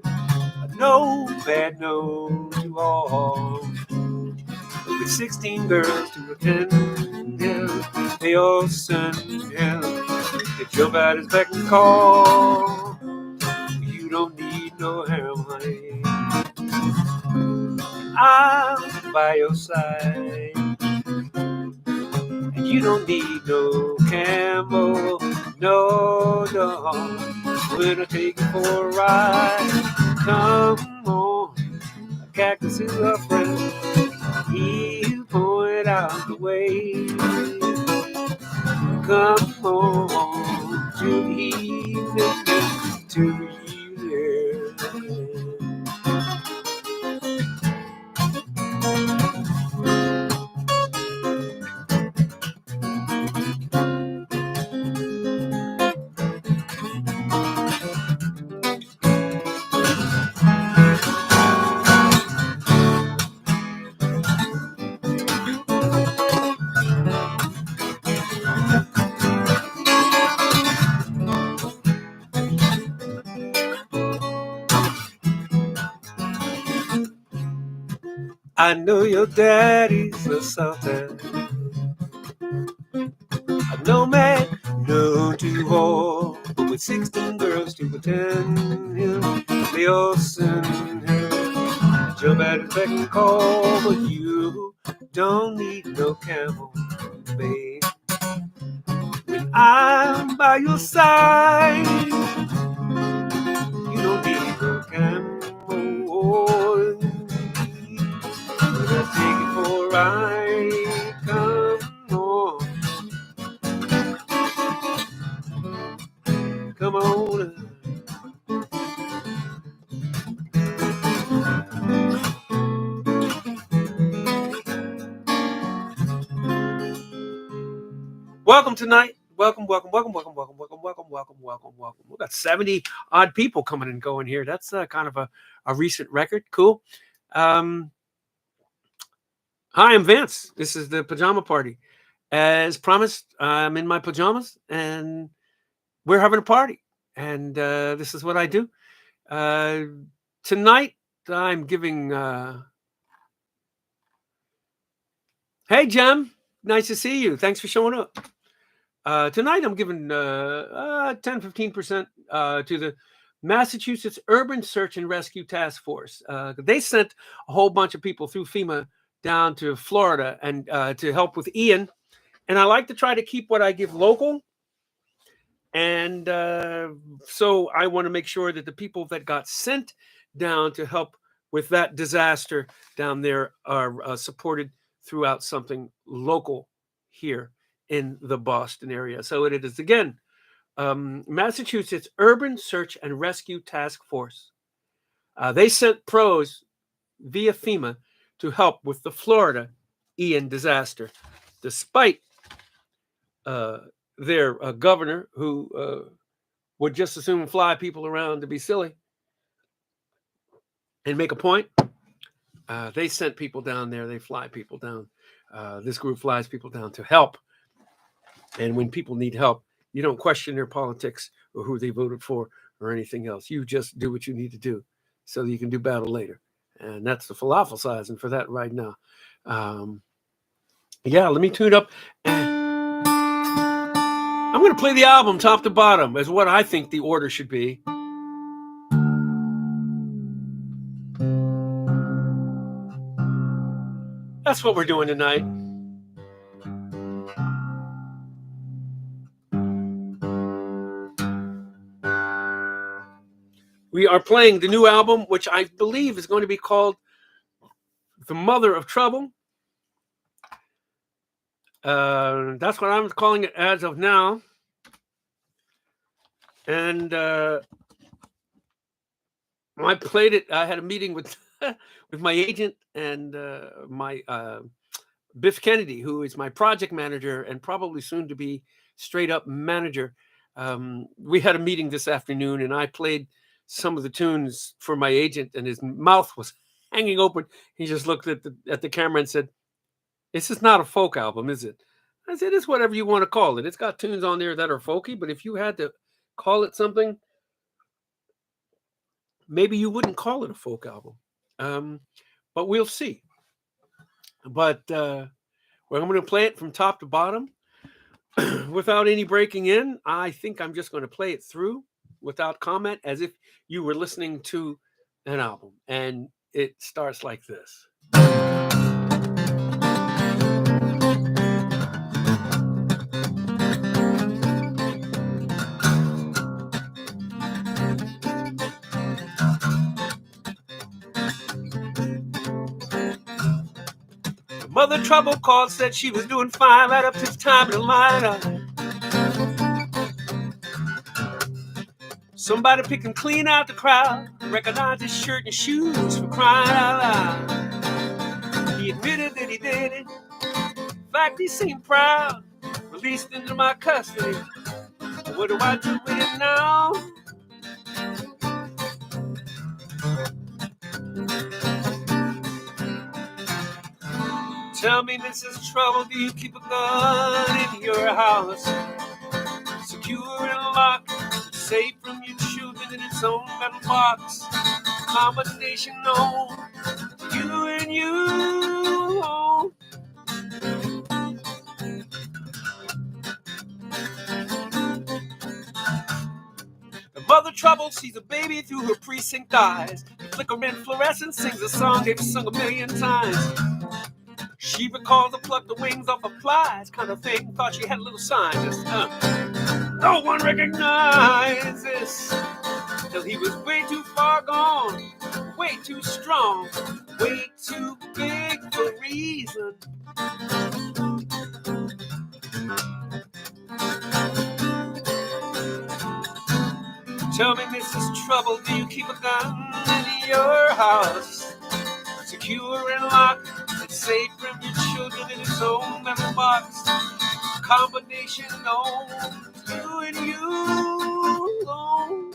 I know bad no to all. With 16 girls to attend him, they all send him. They jump at his beck and call. You don't need no harem, honey. I'm by your side. And you don't need no camel, no. When I take you for a ride, come on. A cactus is a friend. He'll point out out the way. Come on to the evening, to the I know your daddy's a Sultan. A nomad, no to all, but with 16 girls to attend him, they all send him. Jump at his beck and call, but you don't need no camel, babe. When I'm by your side, you don't need no camel. Let's take it for a ride, come on. Come on. Welcome tonight. Welcome. We got 70 odd people coming and going here. That's kind of a recent record. Cool. Hi, I'm Vance. This is the Pajama Party. As promised, I'm in my pajamas and we're having a party. And this is what I do. Tonight, I'm giving... Hey, Jem. Nice to see you. Thanks for showing up. Tonight, I'm giving 10-15% to the Massachusetts Urban Search and Rescue Task Force. They sent a whole bunch of people through FEMA down to Florida and to help with Ian. And I like to try to keep what I give local. And so I want to make sure that the people that got sent down to help with that disaster down there are supported throughout something local here in the Boston area. So it is, again, Massachusetts Urban Search and Rescue Task Force. They sent pros via FEMA to help with the Florida Ian disaster, despite their governor, who would just as soon fly people around to be silly and make a point. They sent people down there. They fly people down. This group flies people down to help. And when people need help, you don't question their politics or who they voted for or anything else. You just do what you need to do so that you can do battle later. And that's the falafel sizing for that right now. Yeah, let me tune up. I'm going to play the album top to bottom as what I think the order should be. That's what we're doing tonight. We are playing the new album, which I believe is going to be called The Mother of Trouble. That's what I'm calling it as of now. And I played it. I had a meeting with with my agent and my Biff Kennedy, who is my project manager and probably soon to be straight up manager. We had a meeting this afternoon, and I played some of the tunes for my agent, and his mouth was hanging open. He just looked at the camera and said, "This is not a folk album, is it?" I said, "It's whatever you want to call it. It's got tunes on there that are folky, but if you had to call it something, maybe you wouldn't call it a folk album." But we'll see. But I'm going to play it from top to bottom without any breaking in. I think I'm just going to play it through without comment, as if you were listening to an album. And it starts like this. Mother Trouble called, said she was doing fine right up to the time of the line up. Somebody picking clean out the crowd, recognized his shirt and shoes for crying out loud. He admitted that he did it. In fact, he seemed proud. Released into my custody. What do I do with it now? Tell me, Mrs. Trouble, do you keep a gun in your house? Secure and locked, safe from your children in its own metal box. Combination known to you and you. The Mother Trouble sees a baby through her precinct eyes. The flickering fluorescent sings a song they've sung 1,000,000 times. She recalls to pluck the wings off of flies, kind of thing. Thought she had a little scientist. No one recognized this till he was way too far gone, way too strong, way too big for reason. Tell me, Mrs. Trouble, do you keep a gun in your house? Secure and locked, it's safe from your children in its own metal box. Combination known to you and you alone.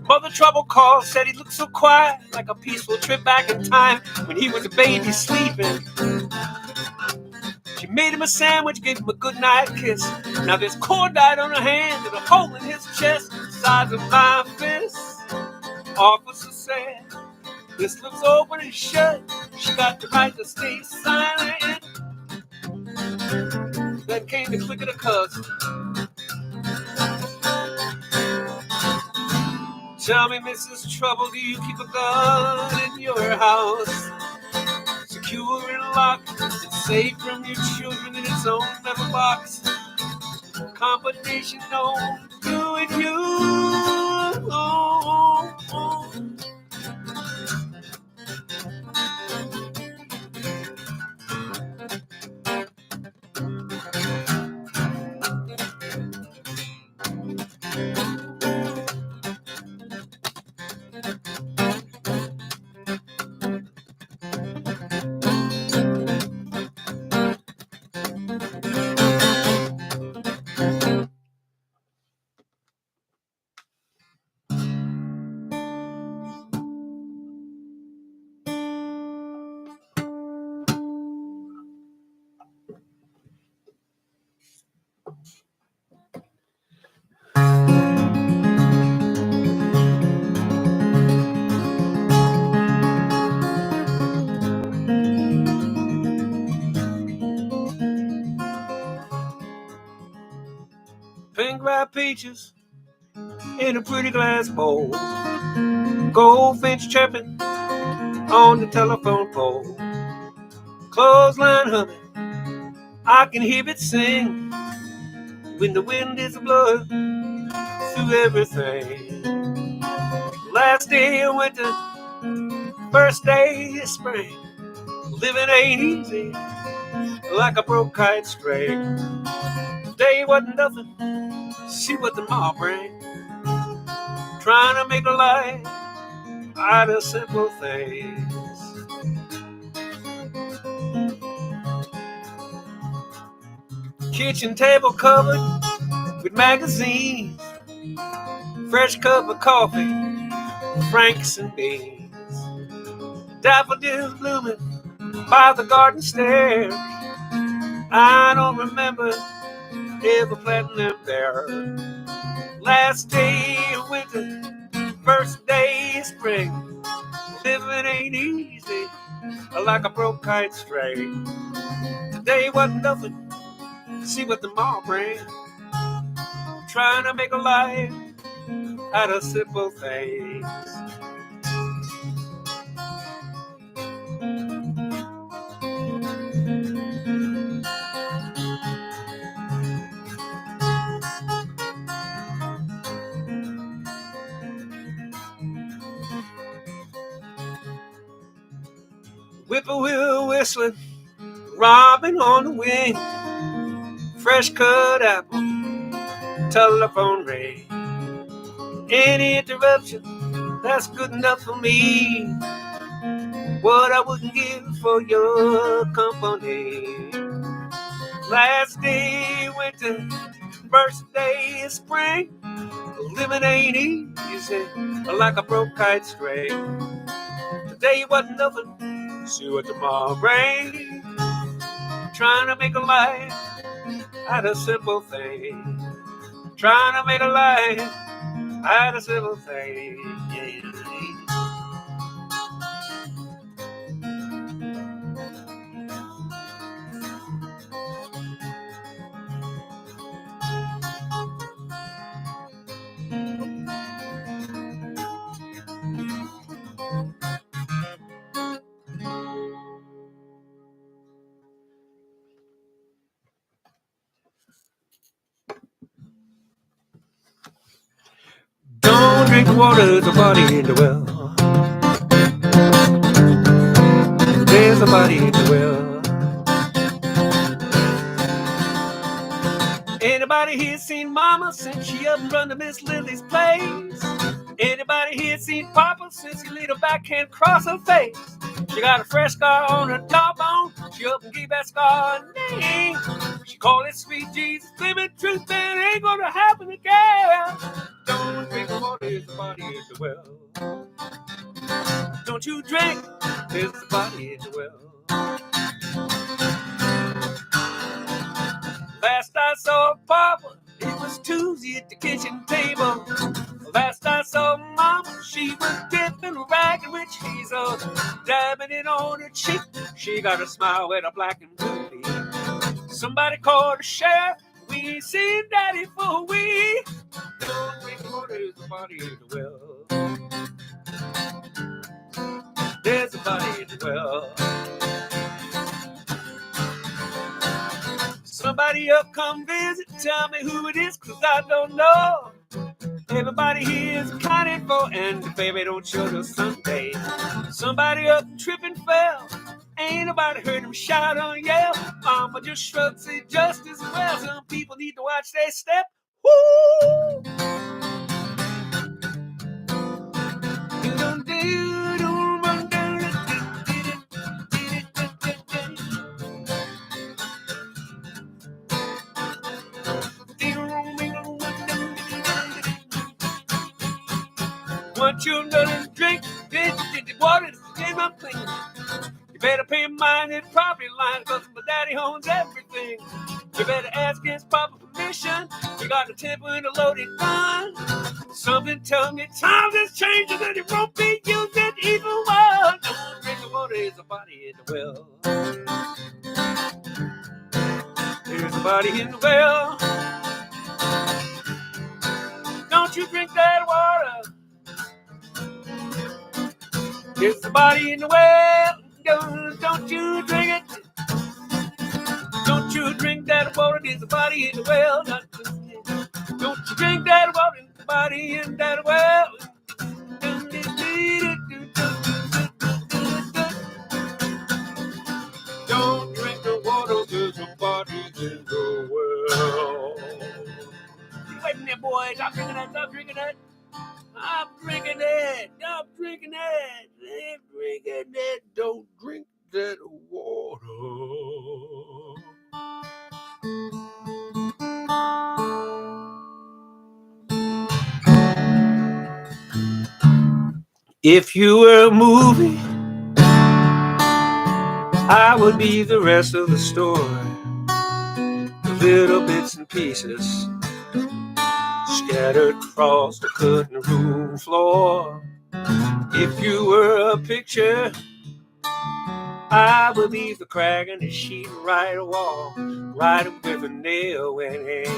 Mother Trouble called, said he looked so quiet, like a peaceful trip back in time when he was a baby sleeping. She made him a sandwich, gave him a goodnight kiss. Now there's cordite on her hand and a hole in his chest, the size of my fist. Officer said, this looks open and shut. She got the right to stay silent. Then came the click of the cuss. Tell me, Mrs. Trouble, do you keep a gun in your house? Secure and locked, it's safe from your children in its own metal box. Combination known to you and you. Pink ripe peaches in a pretty glass bowl. Goldfinch chirping on the telephone pole. Clothesline humming, I can hear it sing when the wind is blowing through everything. Last day of winter, first day of spring. Living ain't easy, like a broke kite string. Today wasn't nothing, see what tomorrow brings. Trying to make a life out of simple things. Kitchen table covered with magazines. Fresh cup of coffee, franks and beans. Daffodils blooming by the garden stairs. I don't remember ever planting them there. Last day of winter, first day of spring. Living ain't easy, like a broke kite string. Today wasn't nothing, See what tomorrow brings. Trying to make a life out of simple things. Whippoorwill whistling, robin on the wing, fresh cut apple, telephone ring. Any interruption, that's good enough for me. What I wouldn't give for your company. Last day winter, first day of spring. Living ain't easy, like a broke kite string. Today wasn't nothing, see what tomorrow brings. Trying to make a life out of simple things. Trying to make a life out of simple things. Don't drink the water, the body in the well. There's a body in the well. Anybody here seen Mama since she up and run to Miss Lily's place? Anybody here seen Papa since he laid her backhand across her face? She got a fresh scar on her jawbone. She up and gave that scar a name. She called it Sweet Jesus. Living truth, that ain't gonna happen again. Don't drink the water, there's a body in the well. Don't you drink, there's a body in the well. Last I saw Papa, it was Tuesday at the kitchen table. Last I saw Mama, she was dipping a rag in with cheese, dabbing it on her cheek. She got a smile with a black and blue. Somebody called the sheriff. We ain't seen Daddy for a week. Don't drink water, there's a body in the well. There's a body in the well. Somebody up come visit, tell me who it is, 'cause I don't know. Everybody here is accounted for, and the baby don't show till Sunday. Somebody up tripping fell, ain't nobody heard him shout or yell. Mama just shrugs it just as well. Some people need to watch their step. Woo! Want you to drink the water in my thing. You better pay mine in property line, 'cause my daddy owns everything. You better ask his proper permission. You got the temper and a loaded gun. Something tells me times is changing and it won't be used in evil world. Don't drink the water, there's a body in the well. There's a body in the well. Don't you drink that water. There's a body in the well. Don't you drink it. Don't you drink that water. There's a body in the well. Don't you drink that water. There's a body in that well. Don't drink the water. There's a body in the well. Wait a minute, boys. Stop drinking that. Stop drinking that. I'm drinking that. I'm drinking that. I'm drinking that. Don't drink that water. If you were a movie, I would be the rest of the story. The little bits and pieces scattered across the cutting room floor. If you were a picture, I will leave the crack in the sheet, write a wall, write it with a nail in it.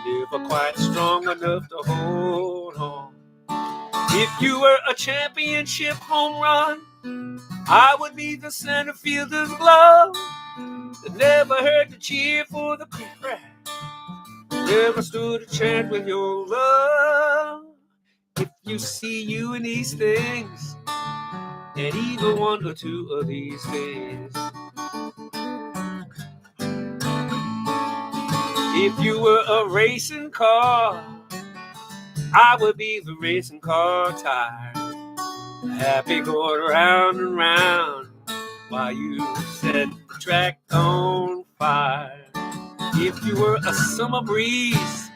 Never quite strong enough to hold on. If you were a championship home run, I would be the center fielder's glove that never heard the cheer for the crowd, never stood a chance with your love. If you see you in these things, and even one or two of these days, if you were a racing car, I would be the racing car tire, happy going round and round while you set the track on fire. If you were a summer breeze,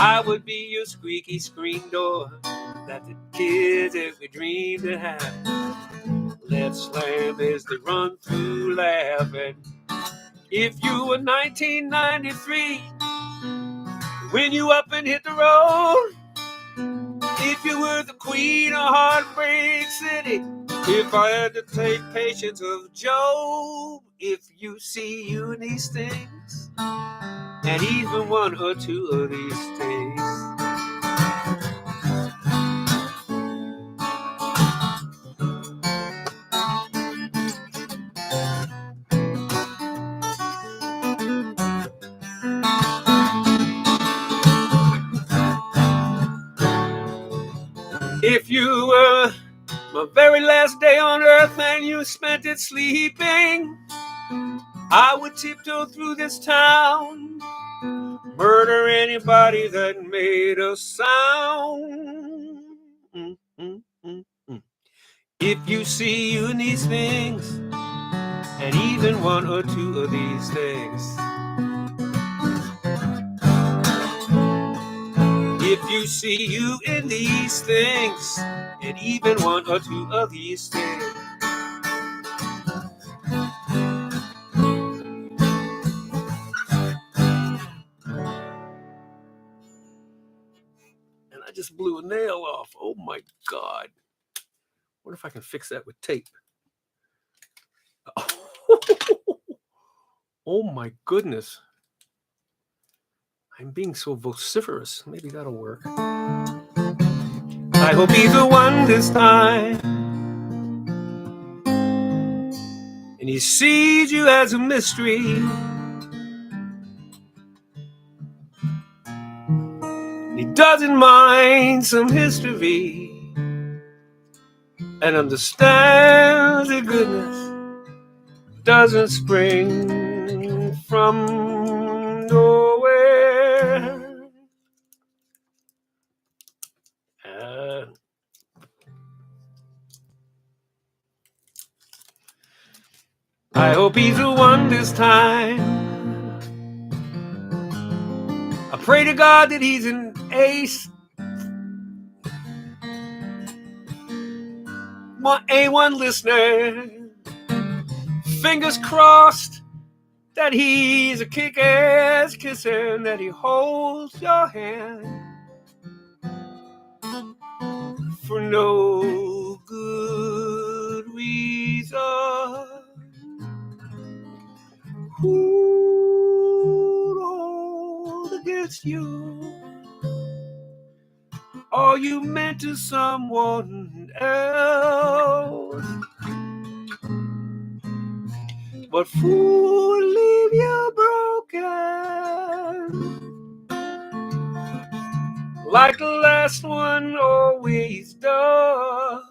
I would be your squeaky screen door that the kids every dream to have. Let's slam as they run through laughing. If you were 1993, when you up and hit the road, if you were the queen of Heartbreak City, if I had to take Patience of Job, if you see you in these things, and even one or two of these things. If you were my very last day on earth and you spent it sleeping, I would tiptoe through this town, murder anybody that made a sound. If you see you in these things, and even one or two of these things. If you see you in these things, and even one or two of these things. And I just blew a nail off. Oh my God. What if I can fix that with tape? Oh my goodness. I'm being so vociferous. Maybe that'll work. I hope he's the one this time, and he sees you as a mystery. And he doesn't mind some history, and understands the goodness doesn't spring from nowhere. I hope he's the one this time. I pray to God that he's an ace, my A1 listener. Fingers crossed that he's a kick-ass kisser and that he holds your hand for no good reason. Who'd hold against you all you meant to someone else? But fool, leave you broken, like the last one always does.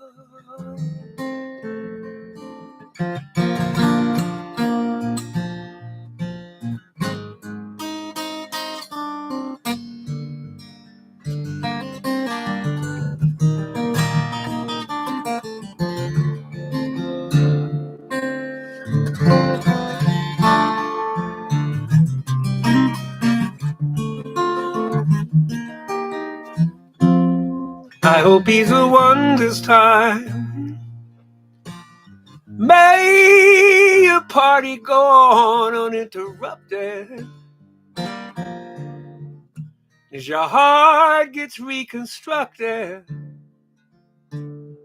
I hope he's the one this time. May your party go on uninterrupted as your heart gets reconstructed and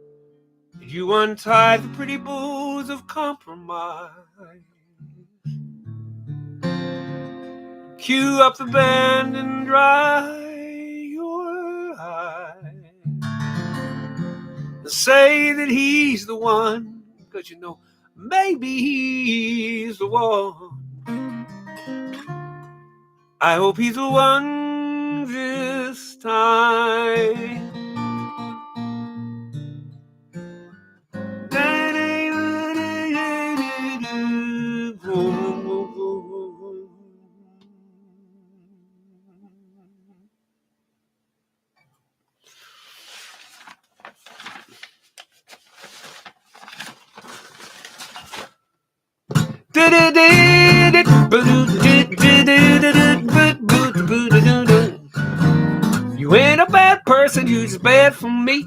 You untie the pretty bows of compromise. Cue up the band and dry your eyes. Say that he's the one, 'cause you know maybe he's the one. I hope he's the one this time. You ain't a bad person, you just bad for me.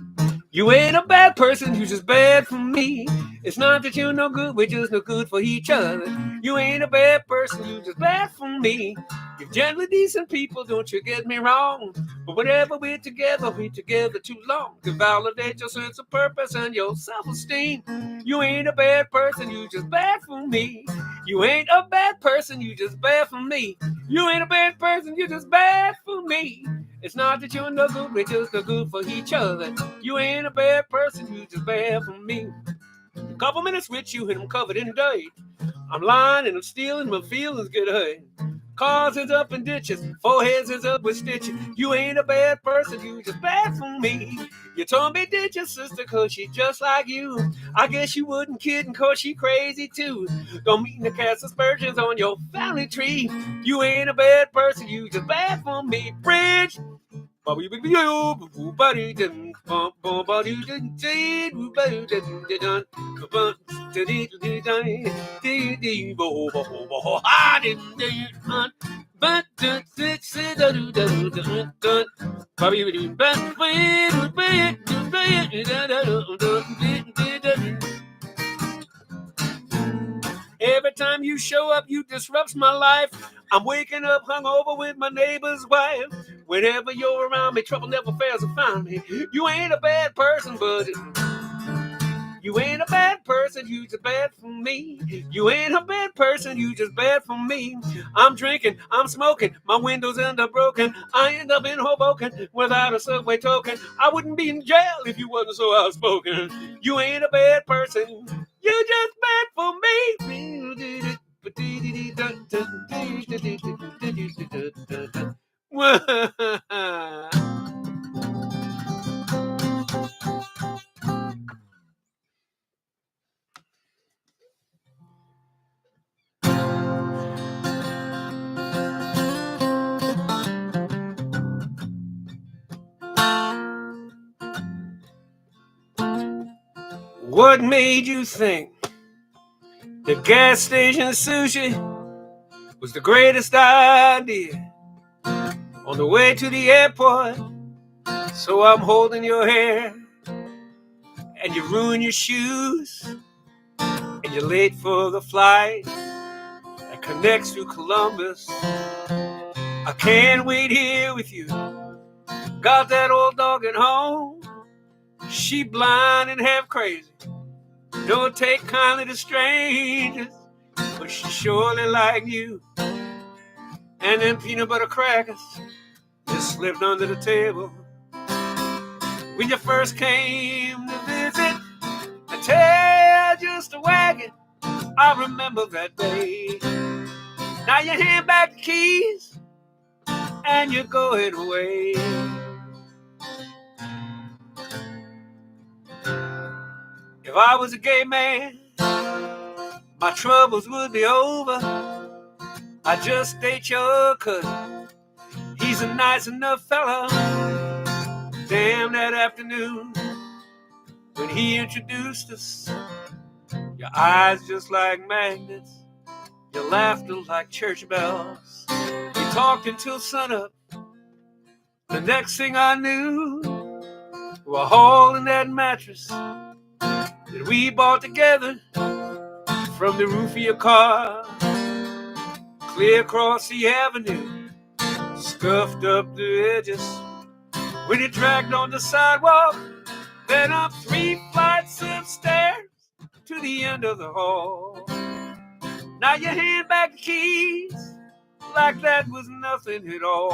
You ain't a bad person, you just bad for me. It's not that you're no good, we're just no good for each other. You ain't a bad person, you just bad for me. You're generally decent people, don't you get me wrong. But whenever we're together too long to validate your sense of purpose and your self-esteem. You ain't a bad person, you just bad for me. You ain't a bad person, you just bad for me. You ain't a bad person, you just bad for me. It's not that you're no good, we're just no good for each other. You ain't a bad person, you just bad for me. A couple minutes with you and I'm covered in dirt. I'm lying and I'm stealing, my feelings get hurt. Cars is up in ditches, foreheads is up with stitches. You ain't a bad person, you just bad for me. You told me did your sister, 'cause she just like you. I guess you wouldn't kidding, 'cause she crazy too. Don't mean to cast aspersions on your family tree. You ain't a bad person, you just bad for me. Bridge. Every time you show up, you disrupt my life. I'm waking up hungover with my neighbor's wife. Whenever you're around me, trouble never fails to find me. You ain't a bad person, but you ain't a bad person, you just bad for me. You ain't a bad person, you just bad for me. I'm drinking, I'm smoking, my windows end up broken. I end up in Hoboken without a subway token. I wouldn't be in jail if you wasn't so outspoken. You ain't a bad person, you just bad for me. What made you think the gas station sushi was the greatest idea? On the way to the airport, so I'm holding your hair, and you ruin your shoes, and you're late for the flight that connects to Columbus. I can't wait here with you. Got that old dog at home. She blind and half crazy. Don't take kindly to strangers, but she surely like you. And them peanut butter crackers just slipped under the table. When you first came to visit, I tail just a wagging. I remember that day. Now you hand back the keys and you're going away. If I was a gay man, my troubles would be over. I just date your cousin. He's a nice enough fella. Damn, that afternoon when he introduced us, your eyes just like magnets, your laughter like church bells. We talked until sunup. The next thing I knew, we were hauling that mattress that we bought together from the roof of your car, clear across the avenue, scuffed up the edges. When it dragged on the sidewalk, then up 3 flights of stairs to the end of the hall. Now you hand back the keys like that was nothing at all.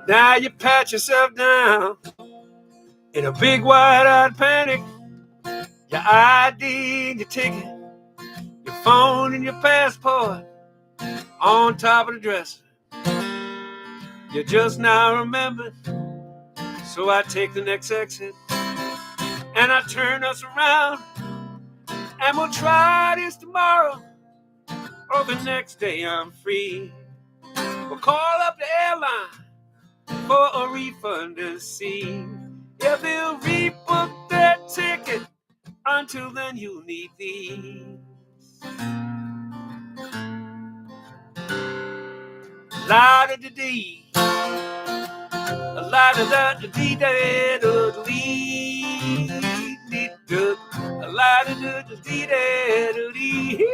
Now you pat yourself down in a big wide-eyed panic. Your ID and your ticket, your phone and your passport on top of the dresser. You just now remembered, so I take the next exit and I turn us around, and we'll try this tomorrow or the next day I'm free. We'll call up the airline for a refund and see if they'll rebook that ticket. Until then you'll need these. La-da-da-dee, la-da-da-da-dee-da-da-dee-da, la-da-da-da-dee-da-da-dee.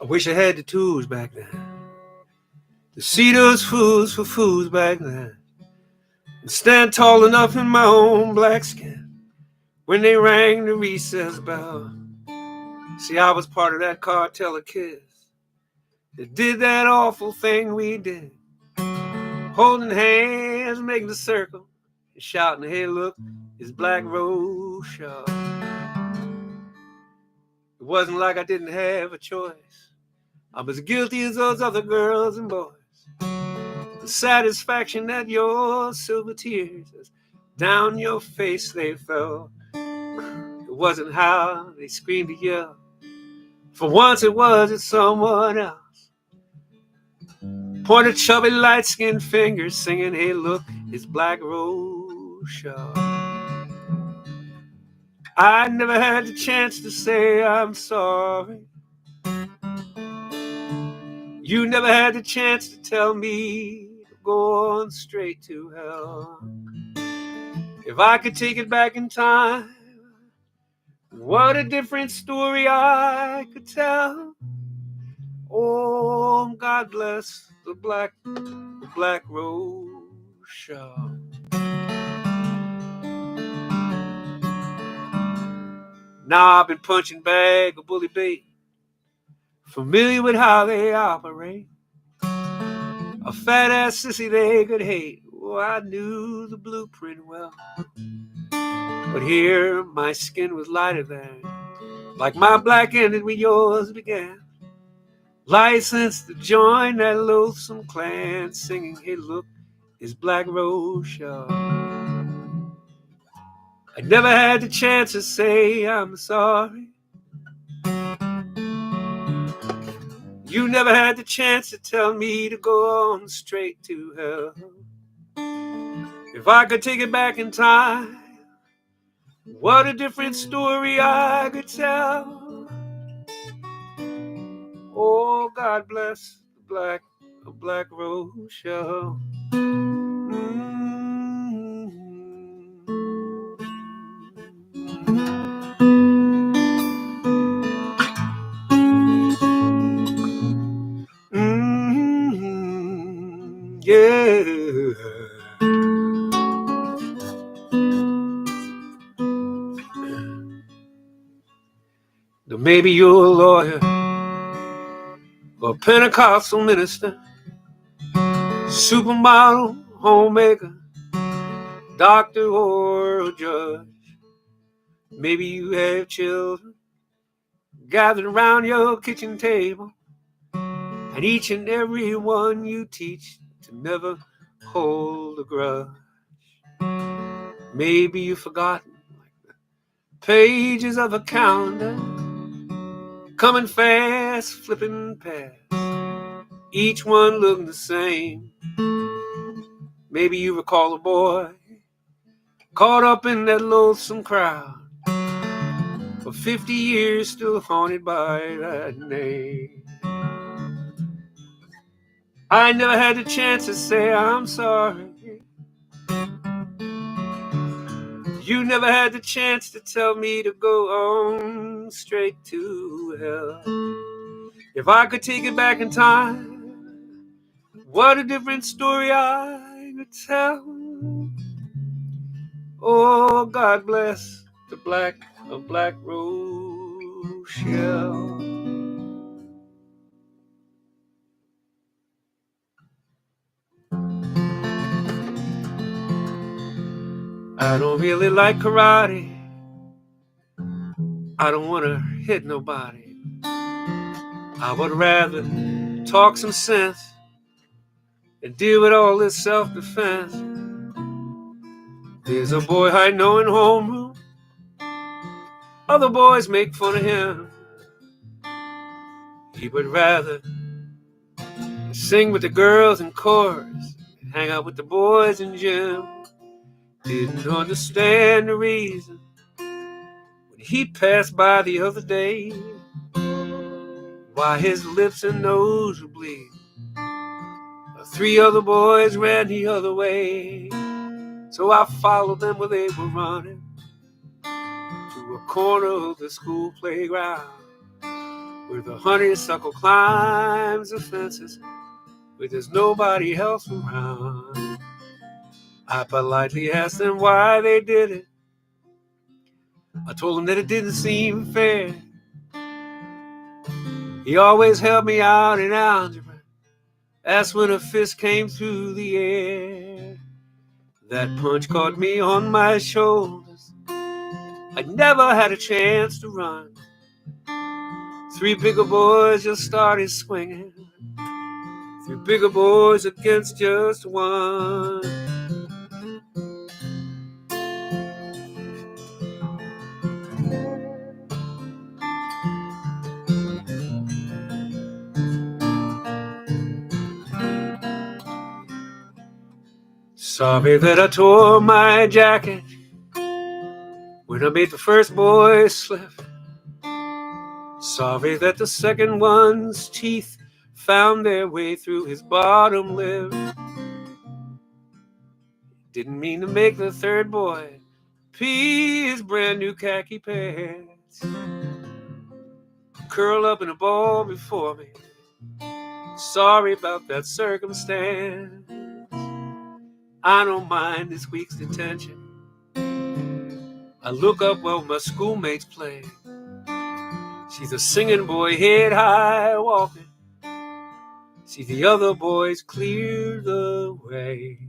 I wish I had the tools back then to see those fools for fools back then, and stand tall enough in my own black skin when they rang the recess bell. See, I was part of that cartel of kids that did that awful thing we did, holding hands, making the circle, and shouting, hey look, it's Black Rose Shaw. It wasn't like I didn't have a choice. I'm as guilty as those other girls and boys. The satisfaction that your silver tears, as down your face they fell. It wasn't how they screamed to yell. For once it was at someone else. Pointed chubby light-skinned fingers singing, hey look, it's Black Rose Shaw. I never had the chance to say I'm sorry. You never had the chance to tell me to go on straight to hell. If I could take it back in time, what a different story I could tell. Oh, God bless the Black Rose Shaw. Now I've been punching bag of bully bait, familiar with how they operate. A fat ass sissy they could hate. Oh, I knew the blueprint well. But here my skin was lighter than, like my black ended where yours began. Licensed to join that loathsome clan, singing, hey look, it's Black Rose Shaw. I never had the chance to say I'm sorry. You never had the chance to tell me to go on straight to hell. If I could take it back in time, what a different story I could tell. Oh, God bless the Black Rose Shaw. Yeah. Now maybe you're a lawyer or a Pentecostal minister, supermodel, homemaker, doctor or a judge. Maybe you have children gathered around your kitchen table, and each and every one you teach to never hold a grudge. Maybe you've forgotten, like the pages of a calendar, coming fast, flipping past, each one looking the same. Maybe you recall a boy caught up in that loathsome crowd, for 50 years still haunted by that name. I never had the chance to say I'm sorry. You never had the chance to tell me to go on straight to hell. If I could take it back in time, what a different story I could tell. Oh, God bless the black of Black Rochelle. I don't really like karate. I don't want to hit nobody. I would rather talk some sense and deal with all this self-defense. There's a boy I know in homeroom. Other boys make fun of him. He would rather sing with the girls in chorus, hang out with the boys in gym. Didn't understand the reason when he passed by the other day, why his lips and nose were bleeding. 3 other boys ran the other way, so I followed them where they were running, to a corner of the school playground, where the honeysuckle climbs the fences, where there's nobody else around. I politely asked them why they did it. I told them that it didn't seem fair. He always helped me out in algebra. That's when a fist came through the air. That punch caught me on my shoulders. I never had a chance to run. 3 bigger boys just started swinging. 3 bigger boys against just one. Sorry that I tore my jacket when I made the first boy slip. Sorry that the second one's teeth found their way through his bottom lip. Didn't mean to make the third boy pee his brand new khaki pants, curl up in a ball before me. Sorry about that circumstance. I don't mind this week's detention. I look up while my schoolmates play. She's a singing boy, head high walking. See the other boys clear the way.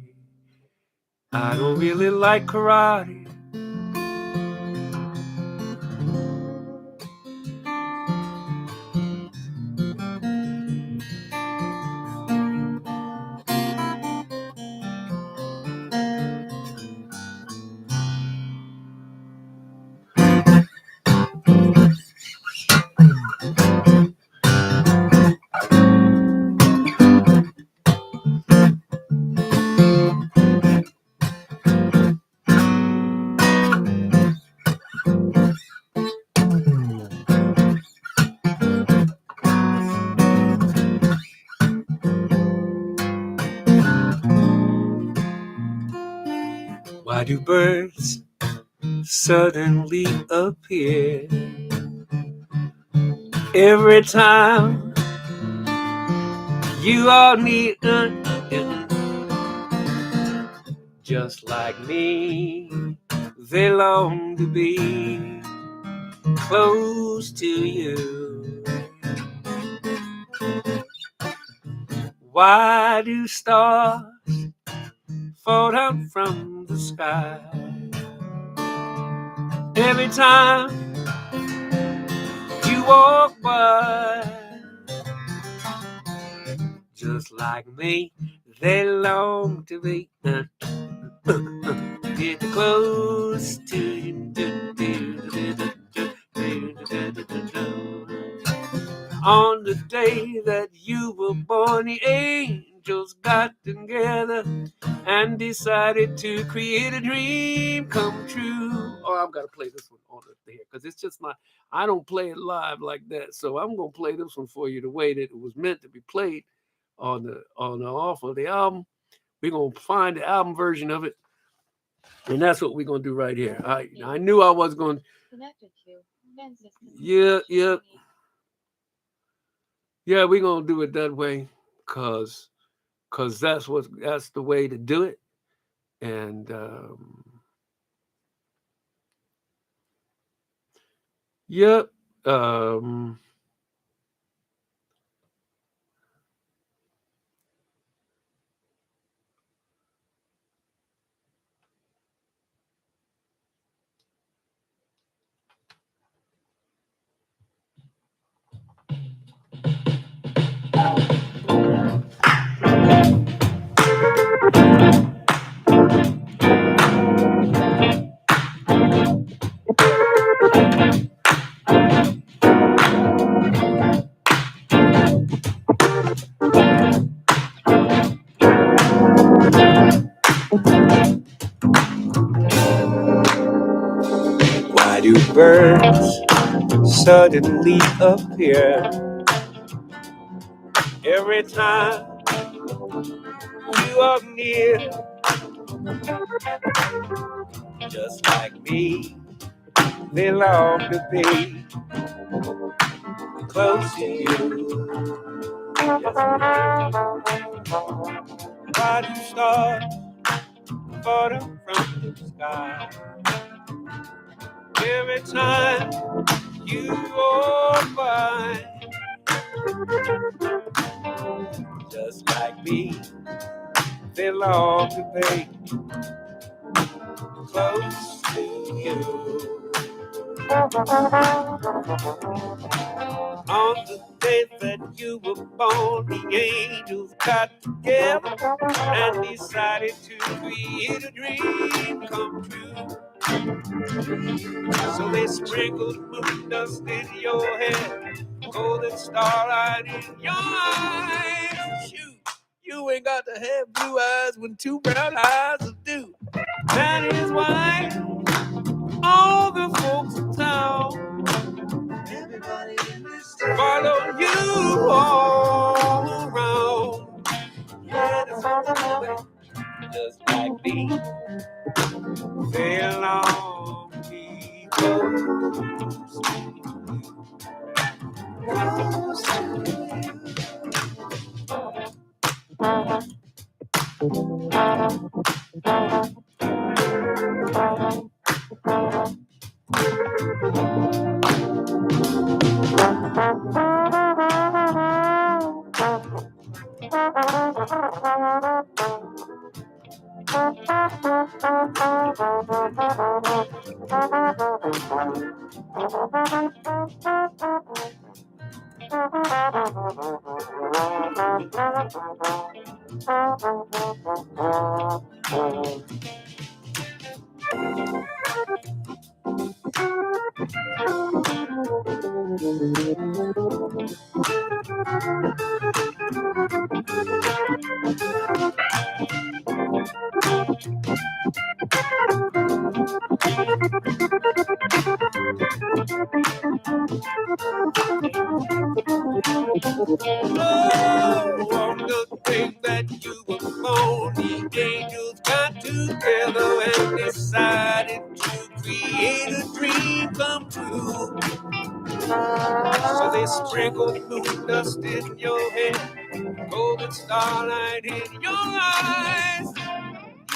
I don't really like karate. Why do birds suddenly appear every time you are near? Just like me, they long to be close to you. Why do stars fall down from the sky every time you walk by? Just like me, they long to be get close to you. On the day that you were born, the angels got together and decided to create a dream come true. Oh, I've got to play this one on there because it's just not, I don't play it live like that. So I'm going to play this one for you the way that it was meant to be played on the off of the album. We're going to find the album version of it. And that's what we're going to do right here. I knew I was going to. Yeah. Yeah, we're going to do it that way because that's the way to do it. And yep. Why do birds suddenly appear every time you are near? Just like me, they long to be close to you. Why do stars fall from the sky every time you walk by? Just like me, they long to be close to you. On the day that you were born, the angels got together and decided to create a dream come true. So they sprinkled moon dust in your hair, golden starlight in your eyes. Shoot, you ain't got to have blue eyes when two brown eyes will do. That is why all the folks in town, everybody in this town, follow you all around. Yeah, that's what they do. Just like me, they long to be close to you. Close to you. On the day that you were born, the angels got together and decided to create a dream come true. So they sprinkled moon dust in your hair, golden starlight in your eyes.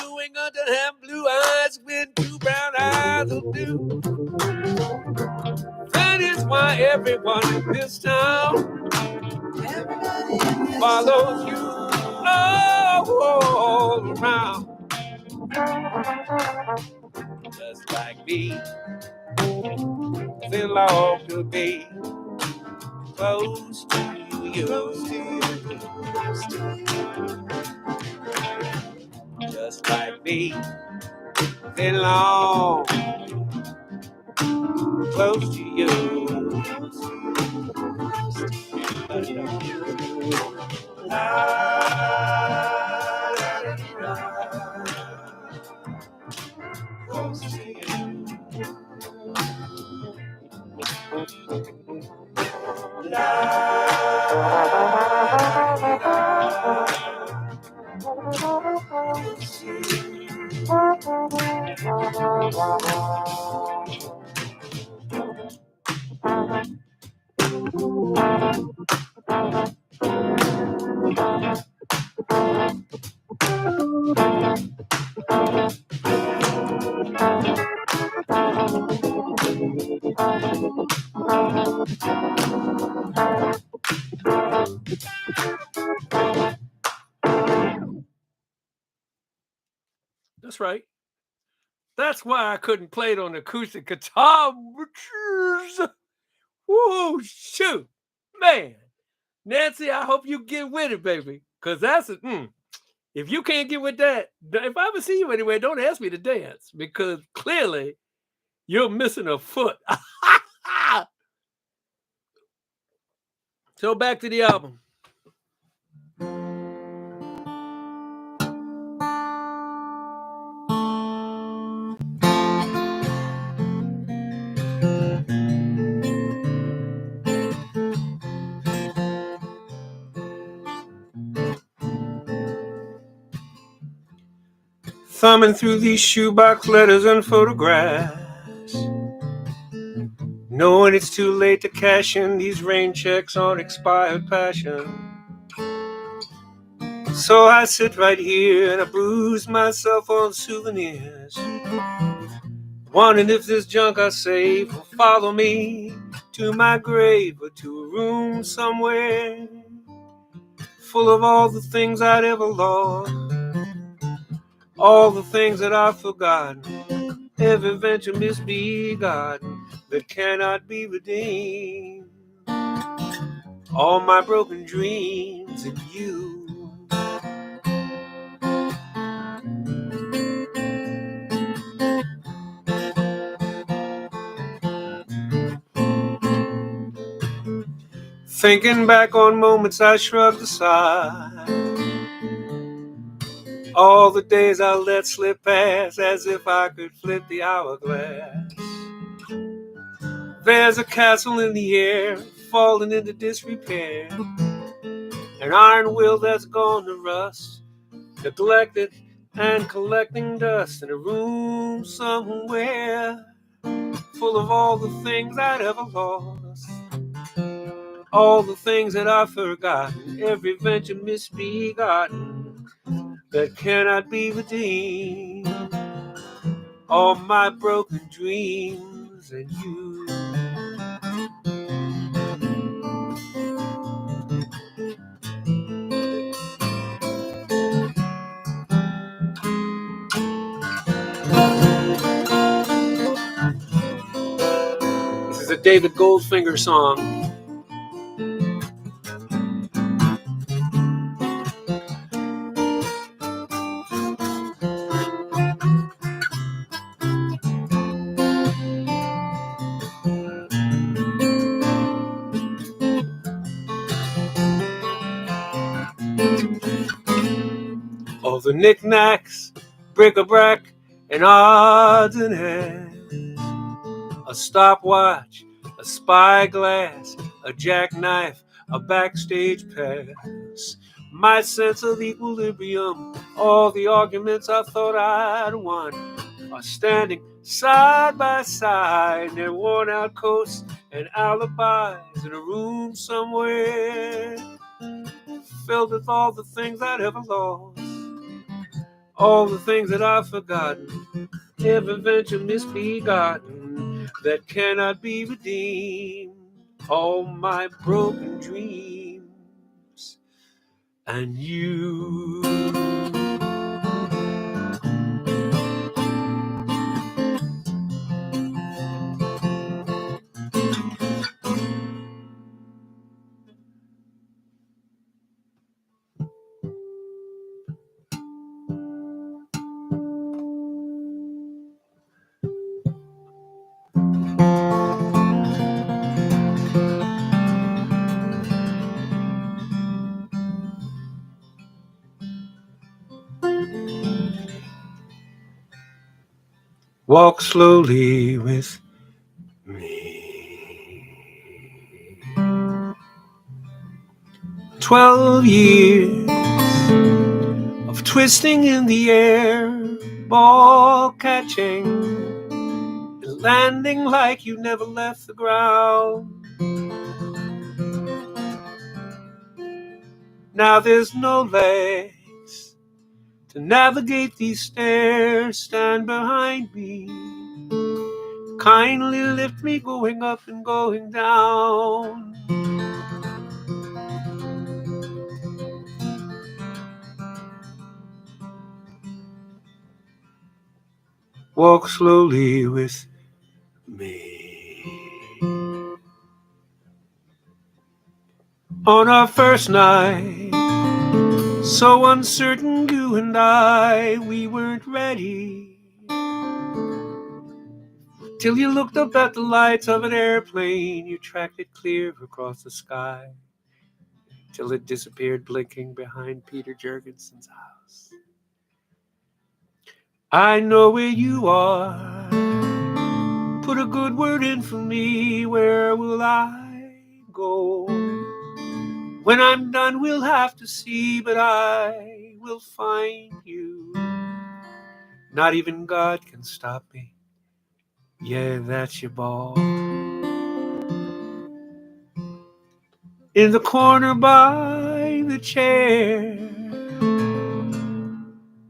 You ain't gonna have blue eyes when two brown eyes will do. That is why everyone in this town follows you all around. Just like me, they long to be close to you. Just like me, they long close to you. That's right. That's why I couldn't play it on acoustic guitar. Woo, shoot. Man. Nancy, I hope you get with it, baby. Because that's if you can't get with that, if I ever see you anywhere, don't ask me to dance. Because clearly you're missing a foot. So back to the album. Thumbing through these shoebox letters and photographs, knowing it's too late to cash in these rain checks on expired passion. So I sit right here and I bruise myself on souvenirs, wondering if this junk I save will follow me to my grave or to a room somewhere full of all the things I'd ever lost, all the things that I've forgotten, every venture misbegotten that cannot be redeemed, all my broken dreams and you. Thinking back on moments I shrugged aside, all the days I let slip past as if I could flip the hourglass. There's a castle in the air, falling into disrepair, an iron will that's gone to rust, neglected and collecting dust in a room somewhere full of all the things I'd ever lost, all the things that I've forgotten, every venture misbegotten that cannot be redeemed, all my broken dreams and you. This is a David Goldfinger song. All the knickknacks, bric-a-brac, and odds and ends, a stopwatch, a spyglass, a jackknife, a backstage pass, my sense of equilibrium, all the arguments I thought I'd won are standing side by side in their worn-out coats and alibis in a room somewhere filled with all the things I'd ever lost, all the things that I've forgotten, every venture misbegotten that cannot be redeemed, all my broken dreams and you. Walk slowly with me. 12 years of twisting in the air, ball catching, landing like you never left the ground. Now there's no legs to navigate these stairs. Stand behind me, kindly lift me going up and going down. Walk slowly with me. On our first night, so uncertain, you and I, we weren't ready. Till you looked up at the lights of an airplane, you tracked it clear across the sky, till it disappeared blinking behind Peter Jurgensen's house. I know where you are. Put a good word in for me. Where will I go? When I'm done, we'll have to see, but I will find you. Not even God can stop me. Yeah, that's your ball. In the corner by the chair,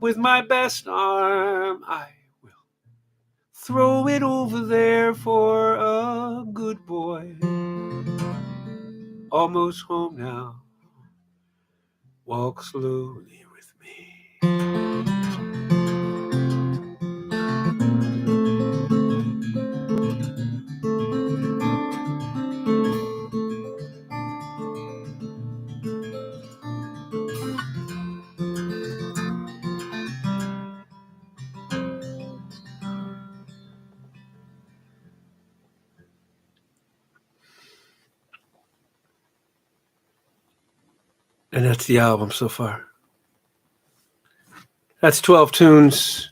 with my best arm, I will throw it over there for a good boy. Almost home now. Walk slowly with me. And that's the album so far. That's 12 tunes,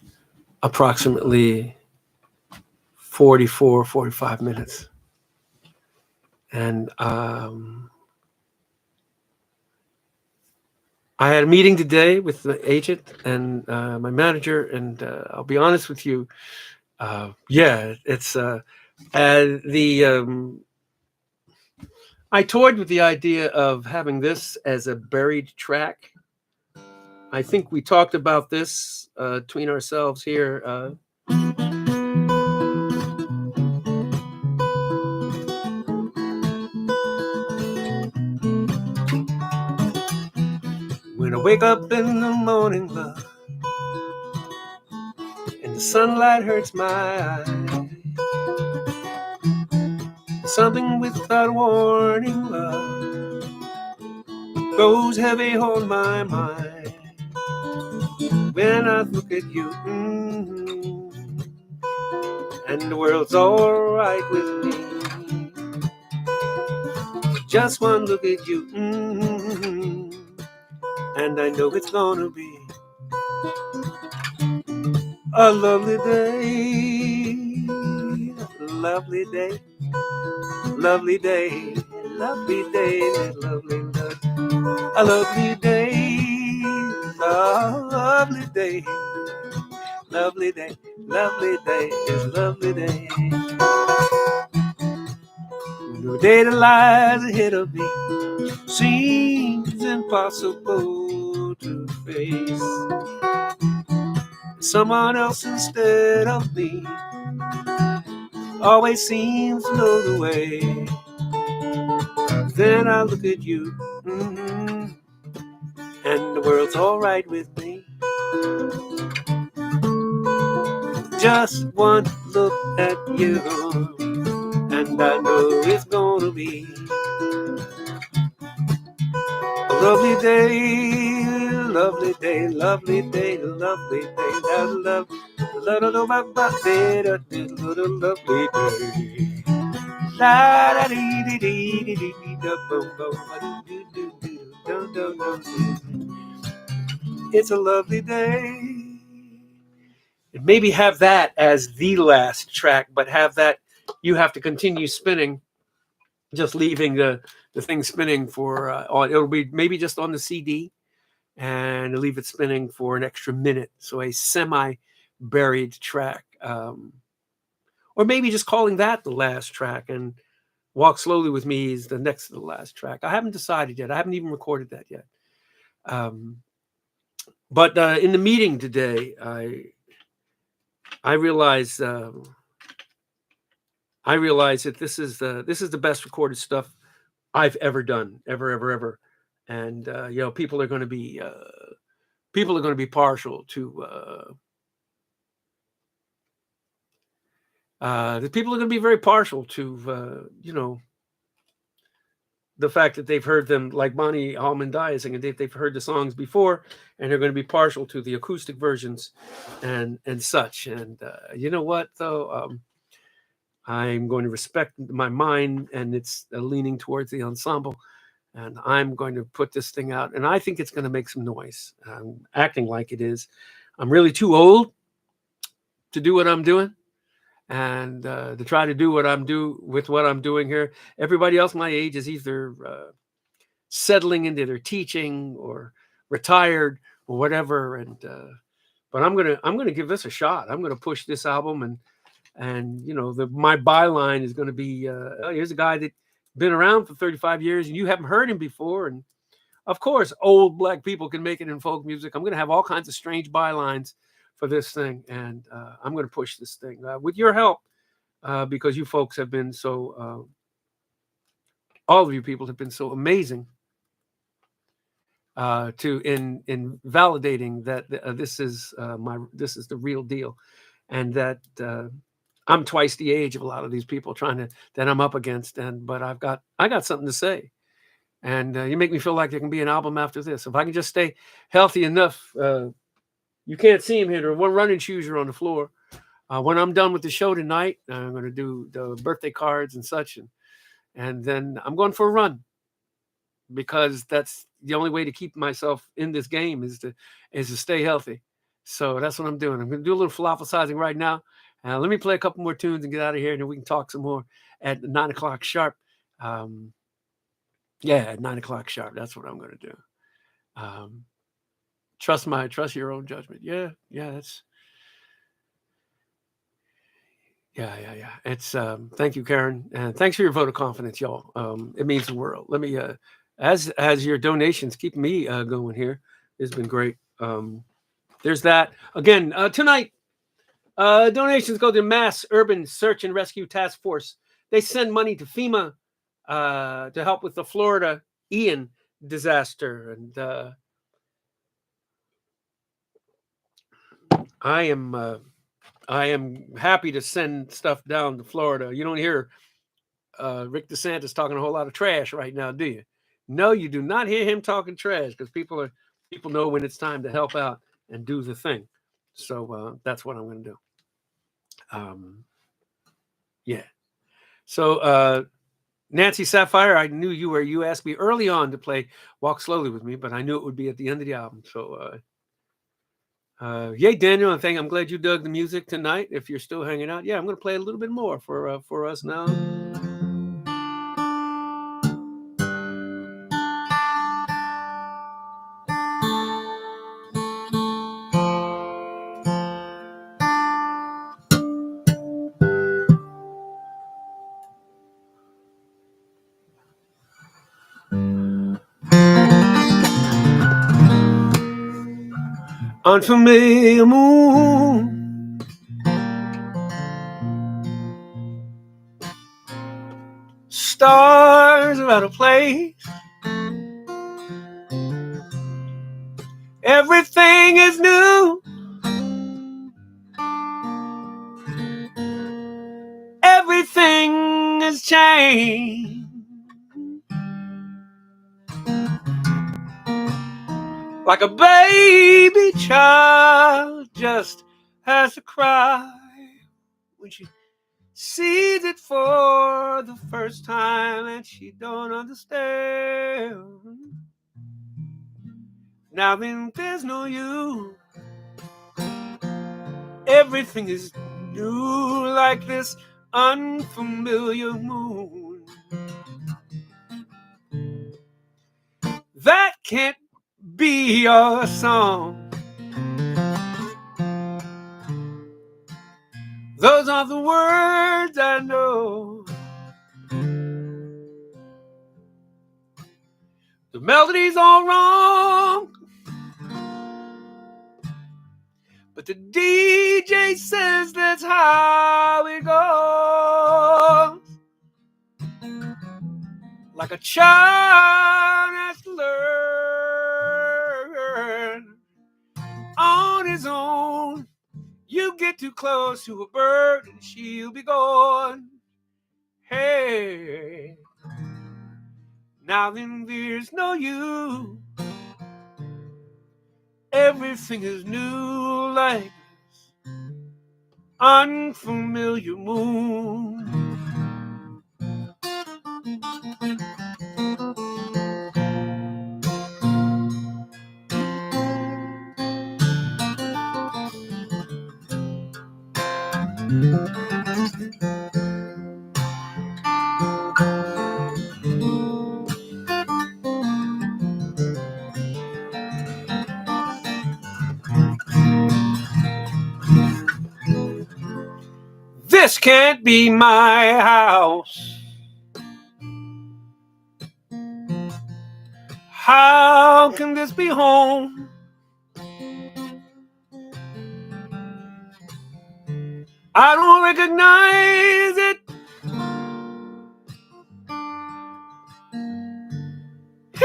approximately 45 minutes. And I had a meeting today with the agent and my manager, and I'll be honest with you. It's I toyed with the idea of having this as a buried track. I think we talked about this between ourselves here. When I wake up in the morning, love, and the sunlight hurts my eyes, something without warning, love, goes heavy on my mind. When I look at you, and the world's alright with me. Just one look at you, and I know it's gonna be a lovely day, lovely day, lovely day, lovely day, lovely day, a lovely day, lovely day, lovely day, lovely day is lovely day. No day that lies ahead of me seems impossible to face. Someone else instead of me always seems to know the way. Then I look at you, and the world's alright with me. Just one look at you, and I know it's gonna be a lovely day, lovely day, lovely day, lovely day, lovely day. It's a lovely day. And maybe have that as the last track, but have that you have to continue spinning, just leaving the thing spinning for it'll be maybe just on the CD, and leave it spinning for an extra minute. So a semi-buried track. or maybe just calling that the last track, and Walk Slowly With Me is the next to the last track. I haven't decided yet. I haven't even recorded that yet. But in the meeting today, I realized that this is the best recorded stuff I've ever done, ever. And people are going to be partial to the people are going to be very partial to the fact that they've heard them, like Bonnie Allman Dye singing. They've heard the songs before, and they're going to be partial to the acoustic versions and such. And you know what, though? I'm going to respect my mind, and it's leaning towards the ensemble. And I'm going to put this thing out, and I think it's going to make some noise. I'm acting like it is. I'm really too old to do what I'm doing, and to try to do what I'm doing here. Everybody else my age is either settling into their teaching or retired or whatever. And but I'm gonna give this a shot. I'm gonna push this album, and my byline is going to be here's a guy that been around for 35 years and you haven't heard him before. And of course, old black people can make it in folk music. I'm going to have all kinds of strange bylines for this thing, and I'm going to push this thing with your help, because you folks have been so all of you people have been so amazing in validating that this is the real deal, and that I'm twice the age of a lot of these people that I'm up against, but I got something to say, and you make me feel like there can be an album after this if I can just stay healthy enough. You can't see him here. There are one running shoes are on the floor. When I'm done with the show tonight, I'm going to do the birthday cards and such, and then I'm going for a run, because that's the only way to keep myself in this game is to stay healthy. So that's what I'm doing. I'm going to do a little philosophizing right now. Let me play a couple more tunes and get out of here, and then we can talk some more at 9 o'clock sharp. At 9 o'clock sharp. That's what I'm going to do. Trust your own judgment. That's. Yeah. It's thank you, Karen, and thanks for your vote of confidence, y'all. It means the world. Let me as your donations keep me going here. It's been great. There's that again tonight. Donations go to Mass Urban Search and Rescue Task Force. They send money to FEMA to help with the Florida Ian disaster, and I am happy to send stuff down to Florida. You don't hear Rick DeSantis talking a whole lot of trash right now, do you? No, you do not hear him talking trash, because people know when it's time to help out and do the thing. So that's what I'm going to do. So Nancy Sapphire, I knew you asked me early on to play Walk Slowly With Me, but I knew it would be at the end of the album. So yay, Daniel, and I'm glad you dug the music tonight. If you're still hanging out, I'm going to play a little bit more for us now. Unfamiliar moon, stars are out of place. Everything is new. Everything has changed. Like a baby child just has to cry when she sees it for the first time and she don't understand. Now then, there's no you. Everything is new, like this unfamiliar moon. That can't be your song. Those are the words The melody's all wrong, but the DJ says that's how it goes. Like a child has to learn on his own. You get too close to a bird and she'll be gone. Hey, now then there's no you. Everything is new like this unfamiliar moon. This can't be my house. How can this be home? I don't recognize it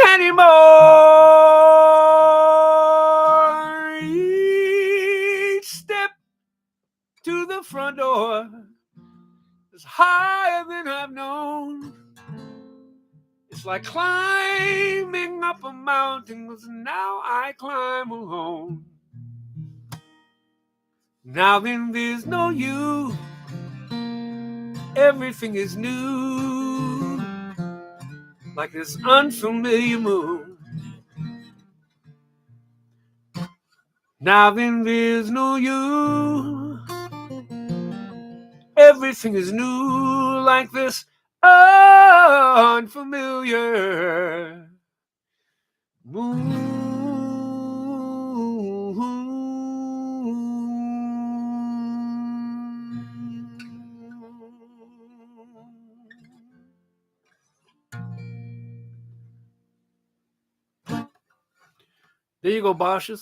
anymore. Each step to the front door is higher than I've known. It's like climbing up a mountain, 'cause now I climb alone. Now then there's no you. Everything is new, like this unfamiliar moon. Now then there's no you. Everything is new, like this unfamiliar moon. There you go, Bosches.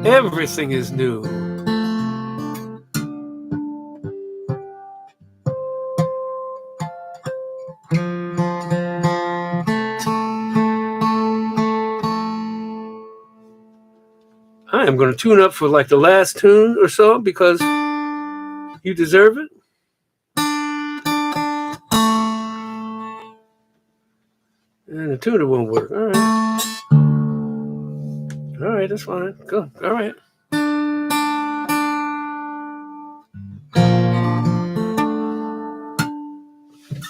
Everything is new. I am going to tune up for like the last tune or so because you deserve it. And the tuner won't work. All right. All right, that's fine. Go. All right.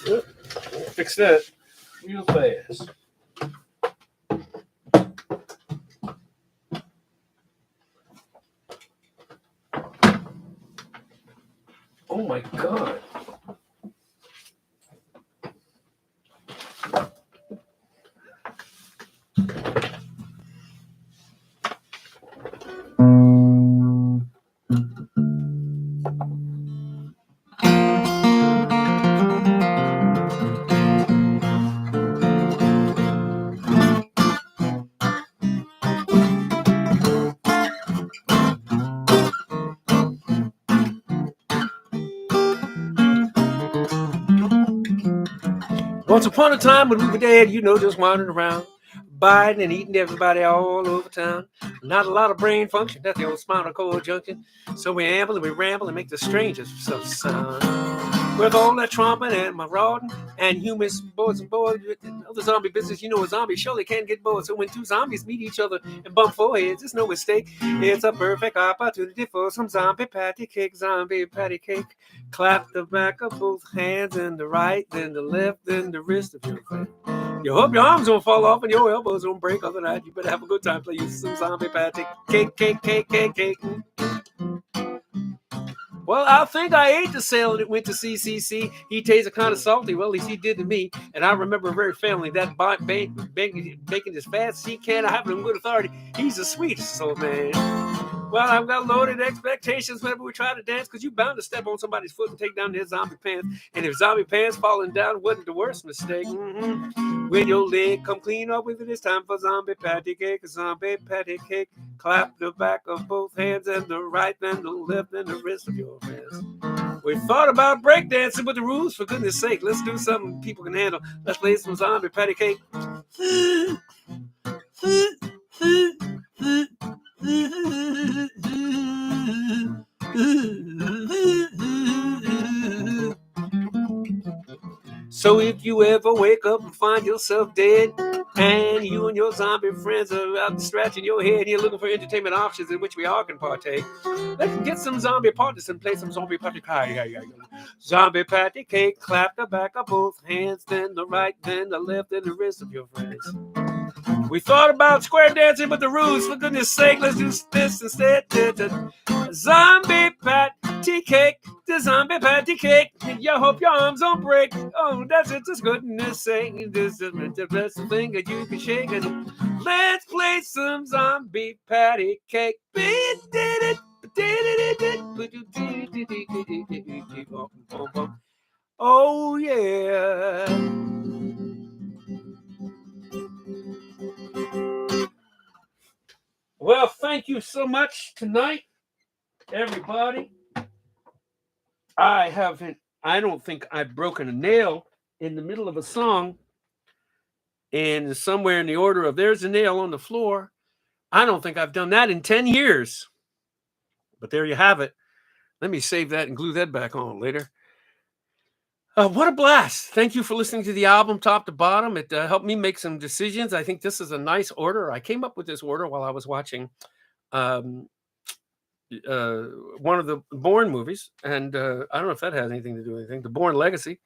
Yep. Fix that real fast. Oh my God. Once upon a time when we were dead, just wandering around, biting and eating everybody all over town. Not a lot of brain function, that's the old spinal cord junction. So we amble and we ramble and make the strangest of sound. With all that trumpet and marauding and humans, boys and boys, other zombie business, a zombie surely can't get bored. So when two zombies meet each other and bump foreheads, it's no mistake. It's a perfect opportunity for some zombie patty cake, Clap the back of both hands, and the right, then the left, then the wrist of your hand. You hope your arms don't fall off and your elbows don't break. Other than that, you better have a good time playing some zombie patty cake. Well, I think I ate the sailor that went to CCC. He tasted kind of salty. Well, at least he did to me. And I remember very family that baking as fast as he can. I have it in good authority. He's the sweetest old man. Well, I've got loaded expectations whenever we try to dance, because you're bound to step on somebody's foot and take down their zombie pants. And if zombie pants falling down wasn't the worst mistake, when your leg come clean up with it, it's time for zombie patty cake. Zombie patty cake. Clap the back of both hands, and the right and the left and the rest of your hands. We thought about breakdancing, but the rules, for goodness sake, let's do something people can handle. Let's play some zombie patty cake. So if you ever wake up and find yourself dead, and you and your zombie friends are out scratching your head, and you're looking for entertainment options in which we all can partake, let's get some zombie parties and play some zombie patty cake. Zombie patty cake, clap the back of both hands, then the right, then the left, and the rest of your friends. We thought about square dancing, but the rules, for goodness sake, let's do this instead. Zombie patty cake, the zombie patty cake. You hope your arms don't break. Oh, that's it, just goodness sake. This is the best thing that you can shake. And let's play some zombie patty cake. Oh, yeah. Well, thank you so much tonight, everybody. I don't think I've broken a nail in the middle of a song, and somewhere in the order of there's a nail on the floor. I don't think I've done that in 10 years. But there you have it. Let me save that and glue that back on later. What a blast. Thank you for listening to the album top to bottom. It helped me make some decisions. I think this is a nice order. I came up with this order while I was watching one of the Bourne movies. And I don't know if that has anything to do with anything. The Bourne Legacy,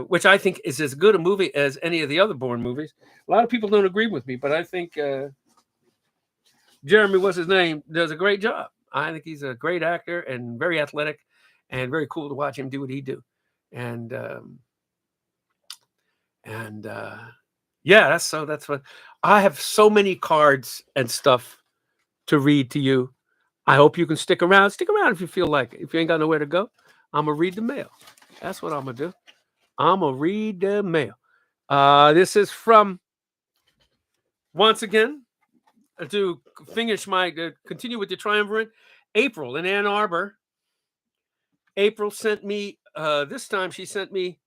which I think is as good a movie as any of the other Bourne movies. A lot of people don't agree with me, but I think Jeremy, what's his name, does a great job. I think he's a great actor and very athletic and very cool to watch him do what he do. And yeah, that's what I have. So many cards and stuff to read to you. I hope you can stick around. Stick around if you feel like it. If you ain't got nowhere to go, I'm gonna read the mail. That's what I'm gonna do. I'm gonna read the mail. This is from, once again, to finish continue with the triumvirate, April in Ann Arbor. April sent me, this time she sent me,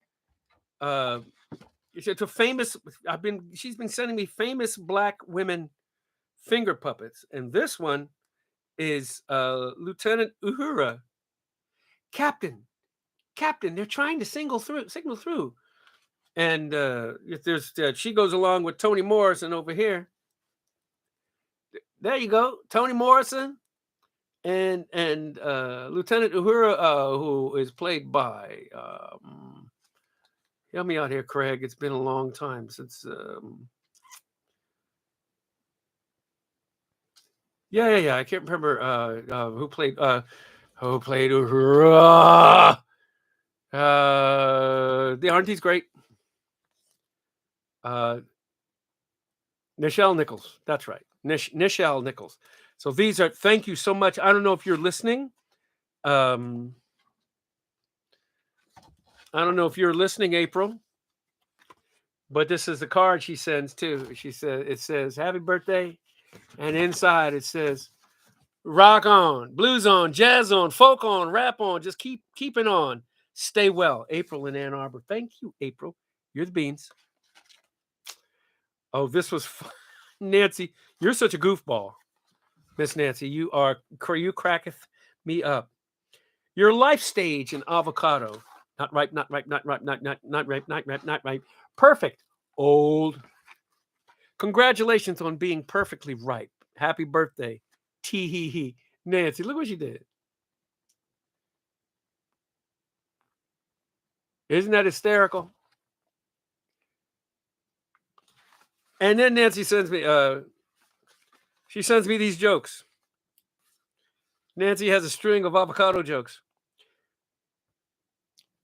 to famous, she's been sending me famous Black women finger puppets. And this one is Lieutenant Uhura. Captain, they're trying to signal through. And if there's, she goes along with Toni Morrison over here. There you go, Toni Morrison. And Lieutenant Uhura, who is played by, help me out here, Craig. It's been a long time since. Yeah. I can't remember who played Uhura. The auntie's great. Nichelle Nichols. That's right, Nichelle Nichols. So these are. Thank you so much. I don't know if you're listening. I don't know if you're listening, April. But this is the card she sends too. It says happy birthday, and inside it says rock on, blues on, jazz on, folk on, rap on. Just keep it on. Stay well, April in Ann Arbor. Thank you, April. You're the beans. Oh, this was fun. Nancy. You're such a goofball, Miss Nancy. You cracketh me up. Your life stage in avocado. Not ripe. Perfect. Old. Congratulations on being perfectly ripe. Happy birthday. Tee-hee-hee. Nancy, look what she did. Isn't that hysterical? And then Nancy sends me, these jokes. Nancy has a string of avocado jokes.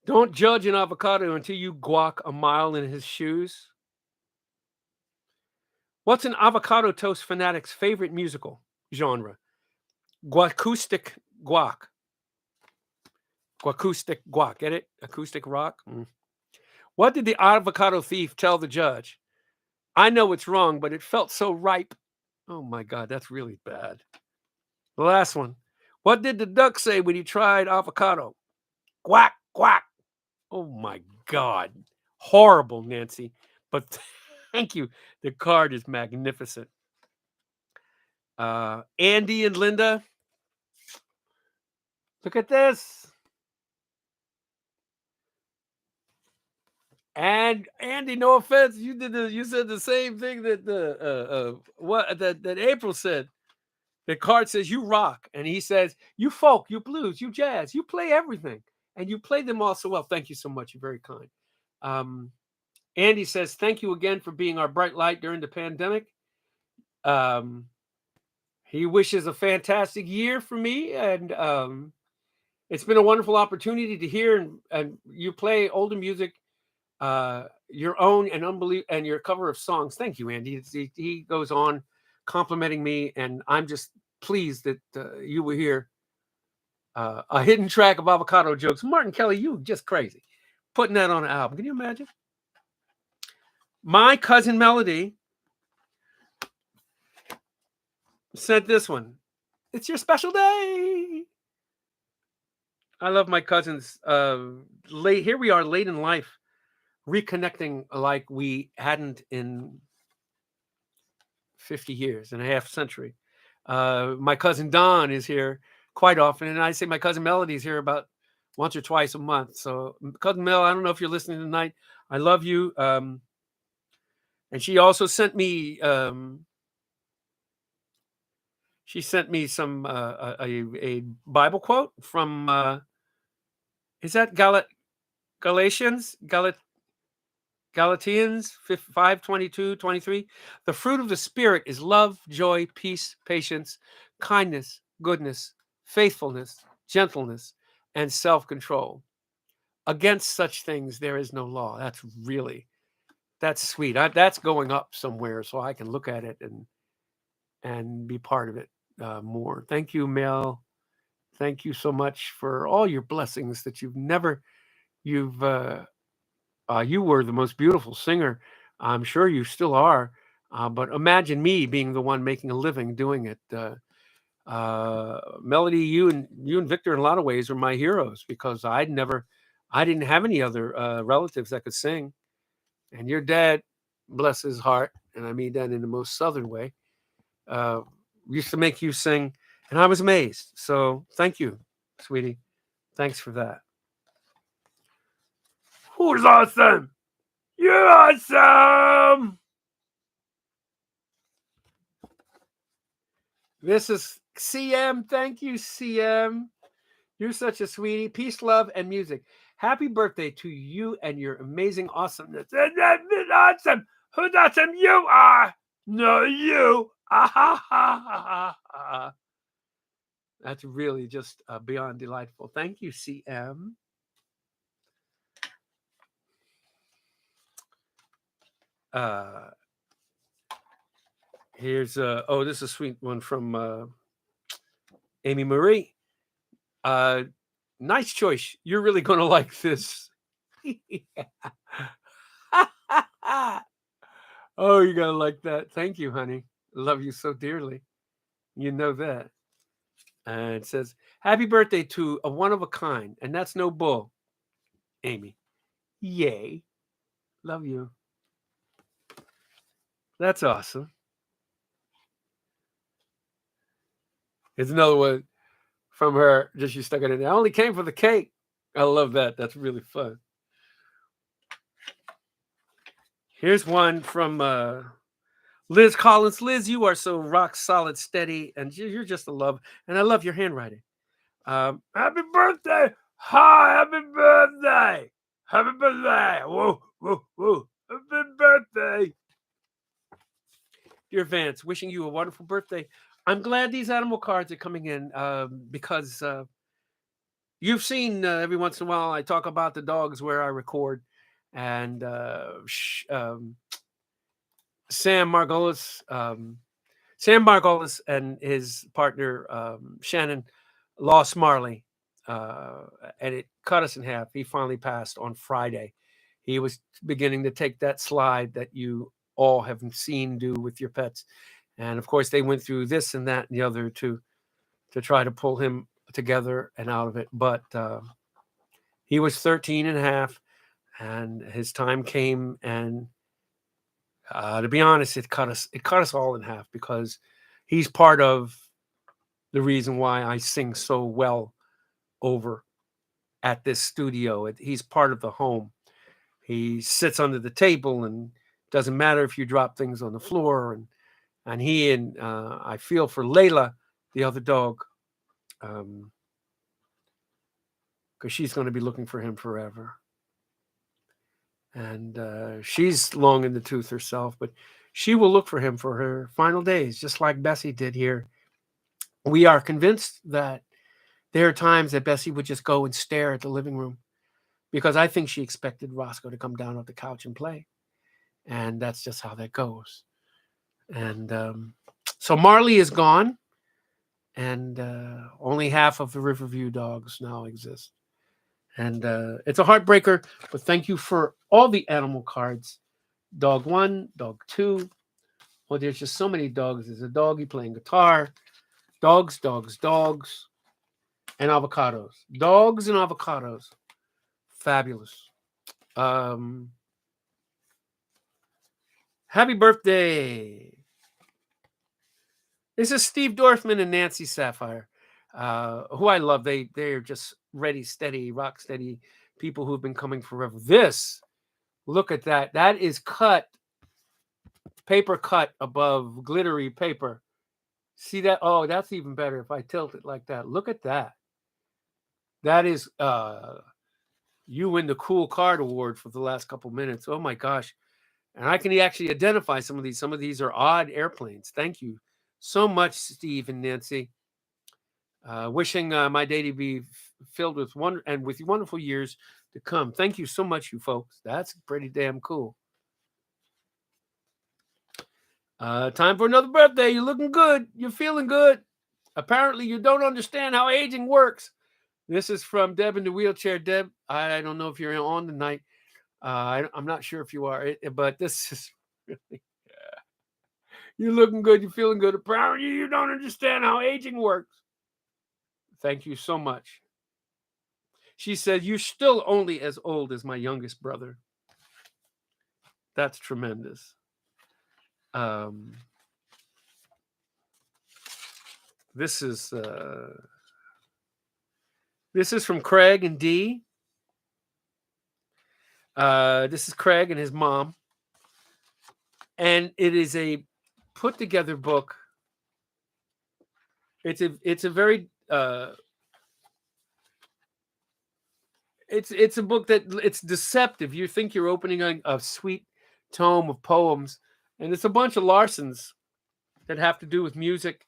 Don't judge an avocado until you guac a mile in his shoes. What's an avocado toast fanatic's favorite musical genre? Guacoustic guac. Guacoustic guac. Get it? Acoustic rock. What did the avocado thief tell the judge? I know it's wrong, but it felt so ripe. Oh my God, that's really bad. The last one. What did the duck say when he tried avocado? Quack, quack. Oh my God. Horrible, Nancy. But thank you. The card is magnificent. Andy and Linda. Look at this. And Andy, no offense, you said the same thing that that April said. The card says you rock, and he says you folk, you blues, you jazz, you play everything, and you play them all so well. Thank you so much. You're very kind. Andy says thank you again for being our bright light during the pandemic. He wishes a fantastic year for me, and it's been a wonderful opportunity to hear and you play older music, your own and your cover of songs. Thank you, Andy. He goes on complimenting me, and I'm just pleased that you were here. A hidden track of avocado jokes. Martin Kelly, you just crazy. Putting that on an album. Can you imagine? My cousin Melody sent this one. It's your special day. I love my cousins. Here we are late in life, reconnecting like we hadn't in 50 years and a half century. My cousin Don is here quite often, and I say my cousin Melody is here about once or twice a month. So cousin Mel, I don't know if you're listening tonight. I love you. And she also sent me some a Bible quote from is that Galatians 5:22-23. The fruit of the Spirit is love, joy, peace, patience, kindness, goodness, faithfulness, gentleness, and self-control. Against such things there is no law. That's sweet. That's going up somewhere so I can look at it and be part of it more. Thank you, Mel. Thank you so much for all your blessings that you were the most beautiful singer. I'm sure you still are. But imagine me being the one making a living doing it. Melody, you and Victor in a lot of ways are my heroes because I didn't have any other relatives that could sing. And your dad, bless his heart, and I mean that in the most southern way, used to make you sing, and I was amazed. So thank you, sweetie. Thanks for that. Who's awesome? You're awesome! This is CM. Thank you, CM. You're such a sweetie. Peace, love, and music. Happy birthday to you and your amazing awesomeness. Awesome. Who's awesome? You are. No, you. That's really just beyond delightful. Thank you, CM. Here's this is a sweet one from Amy Marie. Nice choice. You're really going to like this. Oh, you're going to like that. Thank you, honey. Love you so dearly. You know that. And it says, happy birthday to a one of a kind. And that's no bull. Amy. Yay. Love you. That's awesome. Here's another one from her. Just she stuck it in there. I only came for the cake. I love that. That's really fun. Here's one from Liz Collins. Liz, you are so rock solid, steady, and you're just a love. And I love your handwriting. Happy birthday. Hi, happy birthday. Happy birthday. Whoa, whoa, whoa. Happy birthday. Dear Vance, wishing you a wonderful birthday. I'm glad these animal cards are coming in because you've seen every once in a while I talk about the dogs where I record. And Sam Margolis Sam Margolis and his partner Shannon lost Marley, and it cut us in half. He finally passed on Friday. He was beginning to take that slide that you all have seen do with your pets, and of course they went through this and that and the other to try to pull him together and out of it. But he was 13 and a half, and his time came, and to be honest, it cut us all in half, because he's part of the reason why I sing so well over at this studio. He's part of the home. He sits under the table, and doesn't matter if you drop things on the floor. And he and I feel for Layla, the other dog, because she's going to be looking for him forever. And she's long in the tooth herself, but she will look for him for her final days, just like Bessie did here. We are convinced that there are times that Bessie would just go and stare at the living room, because I think she expected Roscoe to come down off the couch and play. And that's just how that goes. And so Marley is gone, and only half of the Riverview dogs now exist. And it's a heartbreaker, but thank you for all the animal cards. Dog 1, dog 2. Well, there's just so many dogs. There's a doggy playing guitar. Dogs, dogs, dogs, and avocados. Dogs and avocados. Fabulous. Happy birthday. This is Steve Dorfman and Nancy Sapphire, who I love. They're just ready, steady, rock steady people who've been coming forever. This, look at that. That is cut, paper cut above glittery paper. See that? Oh, that's even better if I tilt it like that. Look at that. That is, you win the cool card award for the last couple minutes. Oh my gosh. And I can actually identify some of these. Some of these are odd airplanes. Thank you so much, Steve and Nancy. Wishing my day to be filled with wonder and with wonderful years to come. Thank you so much, you folks. That's pretty damn cool. Time for another birthday. You're looking good. You're feeling good. Apparently, you don't understand how aging works. This is from Deb in the wheelchair. Deb, I don't know if you're on tonight. I'm not sure if you are, but this is really, you're looking good. You're feeling good. Apparently, you don't understand how aging works. Thank you so much. She said, you're still only as old as my youngest brother. That's tremendous. This is from Craig and Dee. This is Craig and his mom. And it is a put together book. It's a very it's a book that it's deceptive. You think you're opening a sweet tome of poems, and it's a bunch of Larsons that have to do with music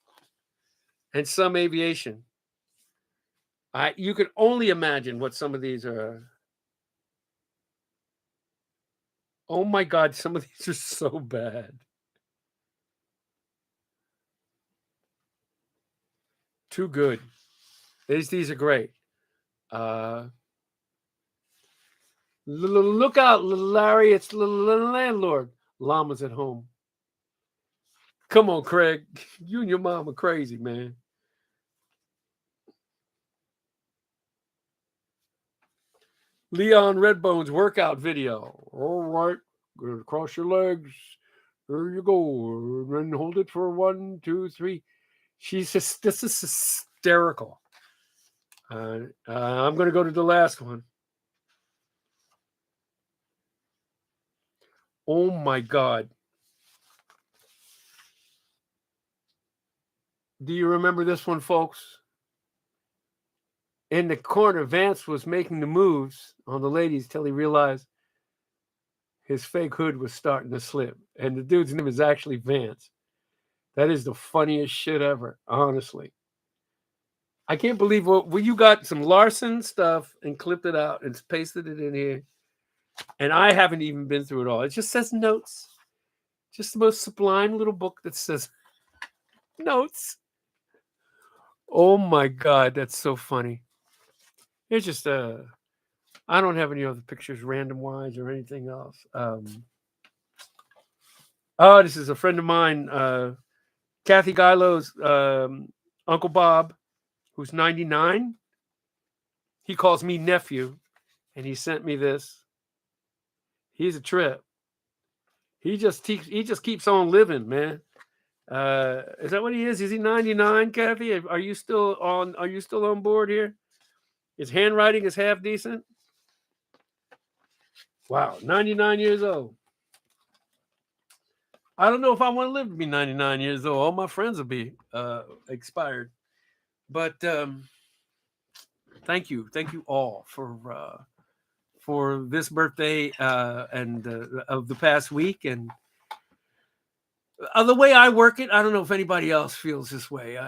and some aviation. You can only imagine what some of these are. Oh my God, some of these are so bad. Too good. These are great. Look out, little Larry. It's little landlord. Llama's at home. Come on, Craig. You and your mom are crazy, man. Leon Redbone's workout video. All right. Cross your legs. There you go. And then hold it for 1, 2, 3. She's just, this is hysterical. I'm going to go to the last one. Oh my God. Do you remember this one, folks? In the corner, Vance was making the moves on the ladies till he realized his fake hood was starting to slip. And the dude's name is actually Vance. That is the funniest shit ever, honestly. I can't believe what you got some Larson stuff and clipped it out and pasted it in here. And I haven't even been through it all. It just says notes. Just the most sublime little book that says notes. Oh my God, that's so funny. It's just I don't have any other pictures random wise or anything else. Oh, this is a friend of mine, Kathy Guylo's Uncle Bob, who's 99. He calls me nephew, and he sent me this. He's a trip. He just keeps on living, man. Is that what he is? Is he 99, Kathy? Are you still on board here? His handwriting is half decent. Wow, 99 years old. I don't know if I want to live to be 99 years old. All my friends will be expired. But thank you all for this birthday and of the past week. And the way I work it, I don't know if anybody else feels this way.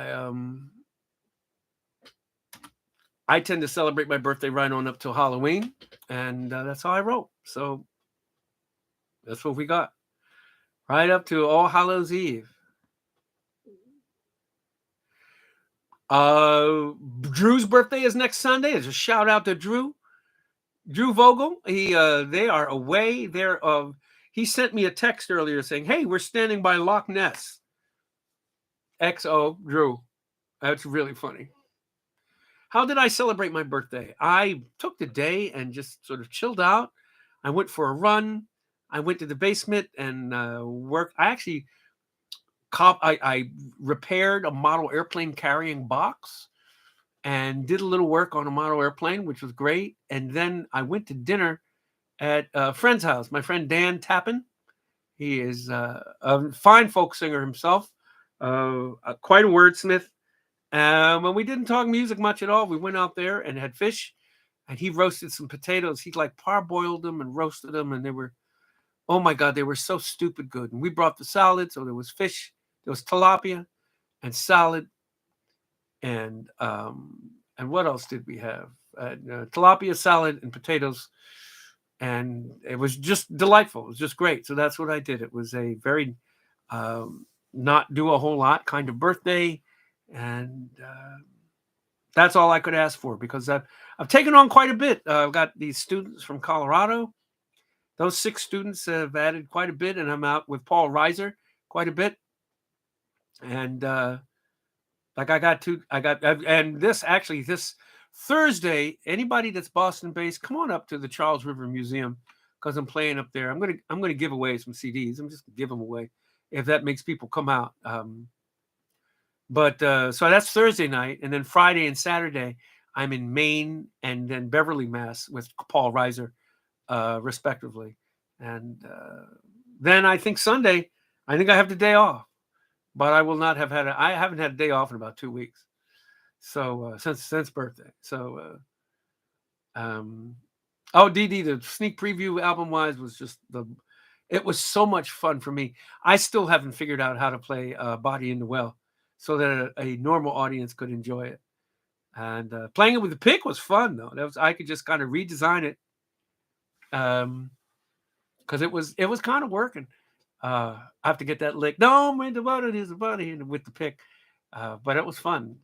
I tend to celebrate my birthday right on up till Halloween, and that's how I roll. So that's what we got. Right up to All Hallows Eve. Drew's birthday is next Sunday. It's a shout out to Drew Vogel. They are away. He sent me a text earlier saying, "Hey, we're standing by Loch Ness." XO Drew. That's really funny. How did I celebrate my birthday? I took the day and just sort of chilled out. I went for a run. I went to the basement and worked. I actually I repaired a model airplane carrying box and did a little work on a model airplane, which was great. And then I went to dinner at a friend's house. My friend Dan Tappan. He is a fine folk singer himself, quite a wordsmith. When we didn't talk music much at all, we went out there and had fish, and he roasted some potatoes. He like parboiled them and roasted them, and they were, oh my God, they were so stupid good. And we brought the salad, so there was fish, there was tilapia, and salad, and what else did we have? Tilapia, salad, and potatoes, and it was just delightful. It was just great. So that's what I did. It was a very not do a whole lot kind of birthday. And that's all I could ask for, because I've taken on quite a bit. I've got these students from Colorado. Those 6 students have added quite a bit, and I'm out with Paul Reiser quite a bit. And this Thursday, anybody that's Boston based, come on up to the Charles River Museum, because I'm playing up there. I'm gonna give away some CDs. I'm just gonna give them away if that makes people come out. But so that's Thursday night, and then Friday and Saturday I'm in Maine and then Beverly, Mass, with Paul Reiser, respectively. And then I think Sunday, I think I have the day off, but I will not have had I haven't had a day off in about 2 weeks. So since birthday. So DD, the sneak preview album wise was just it was so much fun for me. I still haven't figured out how to play Body in the Well so that a normal audience could enjoy it. And playing it with the pick was fun, though. I could just kind of redesign it, because it was kind of working. I have to get that lick. No, man, the body is the body with the pick, but it was fun.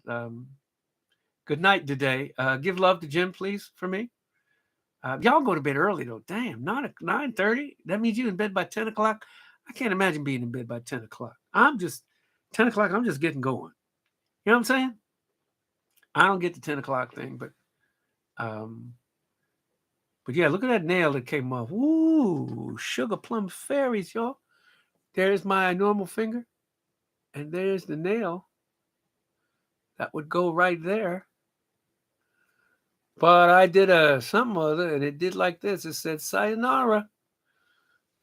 Good night today. Give love to Jim, please, for me. Y'all go to bed early though. Damn, 9:30. That means you in bed by 10 o'clock. I can't imagine being in bed by 10 o'clock. 10 o'clock. I'm just getting going. You know what I'm saying? I don't get the 10 o'clock thing, but yeah, look at that nail that came off. Ooh, sugar plum fairies, y'all. There's my normal finger, and there's the nail that would go right there. But I did something other, and it did like this. It said sayonara,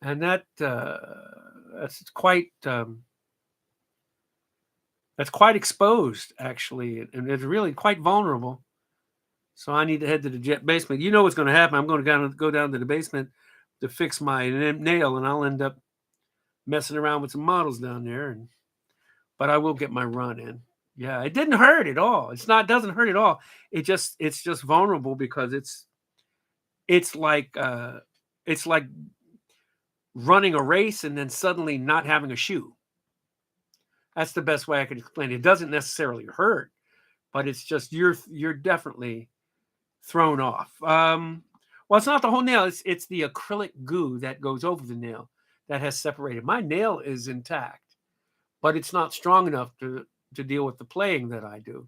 and that's quite exposed, actually, and it's really quite vulnerable. So I need to head to the basement. You know what's going to happen? I'm going to go down to the basement to fix my nail, and I'll end up messing around with some models down there. But I will get my run in. Yeah, it didn't hurt at all. Doesn't hurt at all. It's just vulnerable, because it's like running a race and then suddenly not having a shoe. That's the best way I can explain it. It doesn't necessarily hurt, but it's just you're definitely thrown off. Well, it's not the whole nail. It's the acrylic goo that goes over the nail that has separated. My nail is intact, but it's not strong enough to deal with the playing that I do.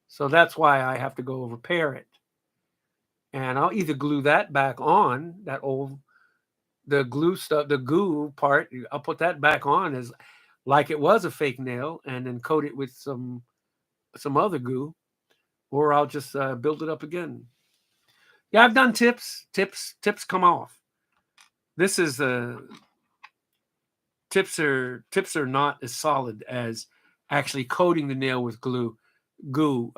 So that's why I have to go repair it. And I'll either glue that back on, the glue stuff, the goo part, I'll put that back on as like it was a fake nail and then coat it with some other goo, or I'll just build it up again. Yeah, I've done tips. Tips come off. This is tips are not as solid as actually coating the nail with goo,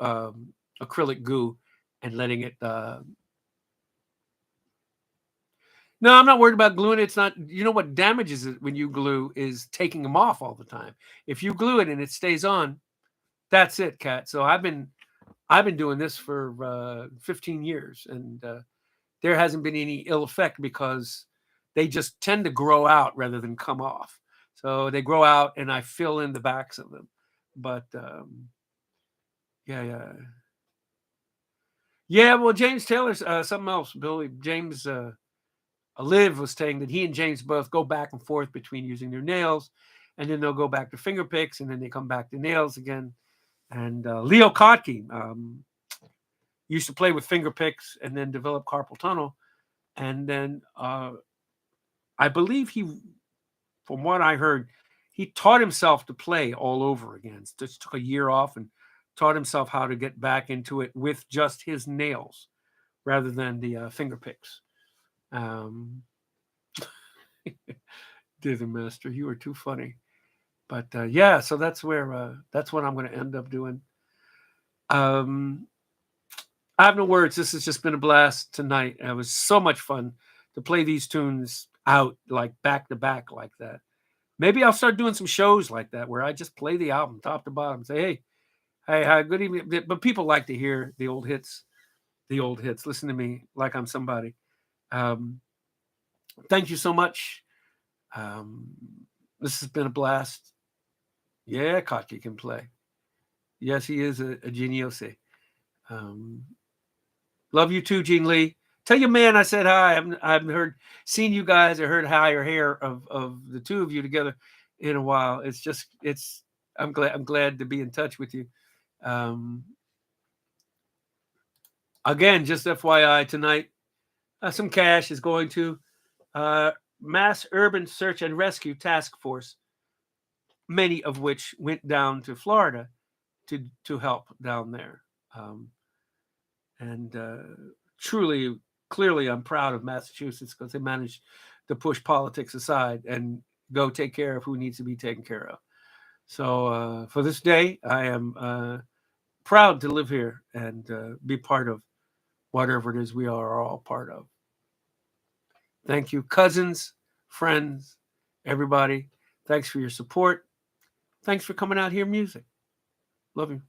acrylic goo, and letting it. No, I'm not worried about gluing it. It's not. You know what damages it when you glue is taking them off all the time. If you glue it and it stays on, that's it, Kat. So I've been doing this for 15 years, and there hasn't been any ill effect because they just tend to grow out rather than come off. So they grow out, and I fill in the backs of them. But yeah. Well, James Taylor's something else. Billy James Liv was saying that he and James both go back and forth between using their nails, and then they'll go back to finger picks, and then they come back to nails again. And Leo Kotke used to play with finger picks and then develop carpal tunnel. And then I believe from what I heard, he taught himself to play all over again. Just took a year off and taught himself how to get back into it with just his nails rather than the finger picks. Dither Master, you are too funny. But yeah, so that's where that's what I'm going to end up doing. I have no words. This has just been a blast tonight. It was so much fun to play these tunes out like back to back like that. Maybe I'll start doing some shows like that where I just play the album top to bottom. Say, hey, good evening. But people like to hear the old hits. Listen to me like I'm somebody. Thank you so much. This has been a blast. Yeah, Kotke can play. Yes, he is a geniose. Love you too, Gene Lee. Tell your man I said hi. I haven't seen you guys or heard hi or hair of the two of you together in a while. I'm glad to be in touch with you. Again, just FYI tonight, some cash is going to Mass Urban Search and Rescue Task Force, many of which went down to Florida to help down there. And truly, clearly, I'm proud of Massachusetts because they managed to push politics aside and go take care of who needs to be taken care of. So for this day, I am proud to live here and be part of whatever it is we are all part of. Thank you, cousins, friends, everybody. Thanks for your support. Thanks for coming out here, music. Love you.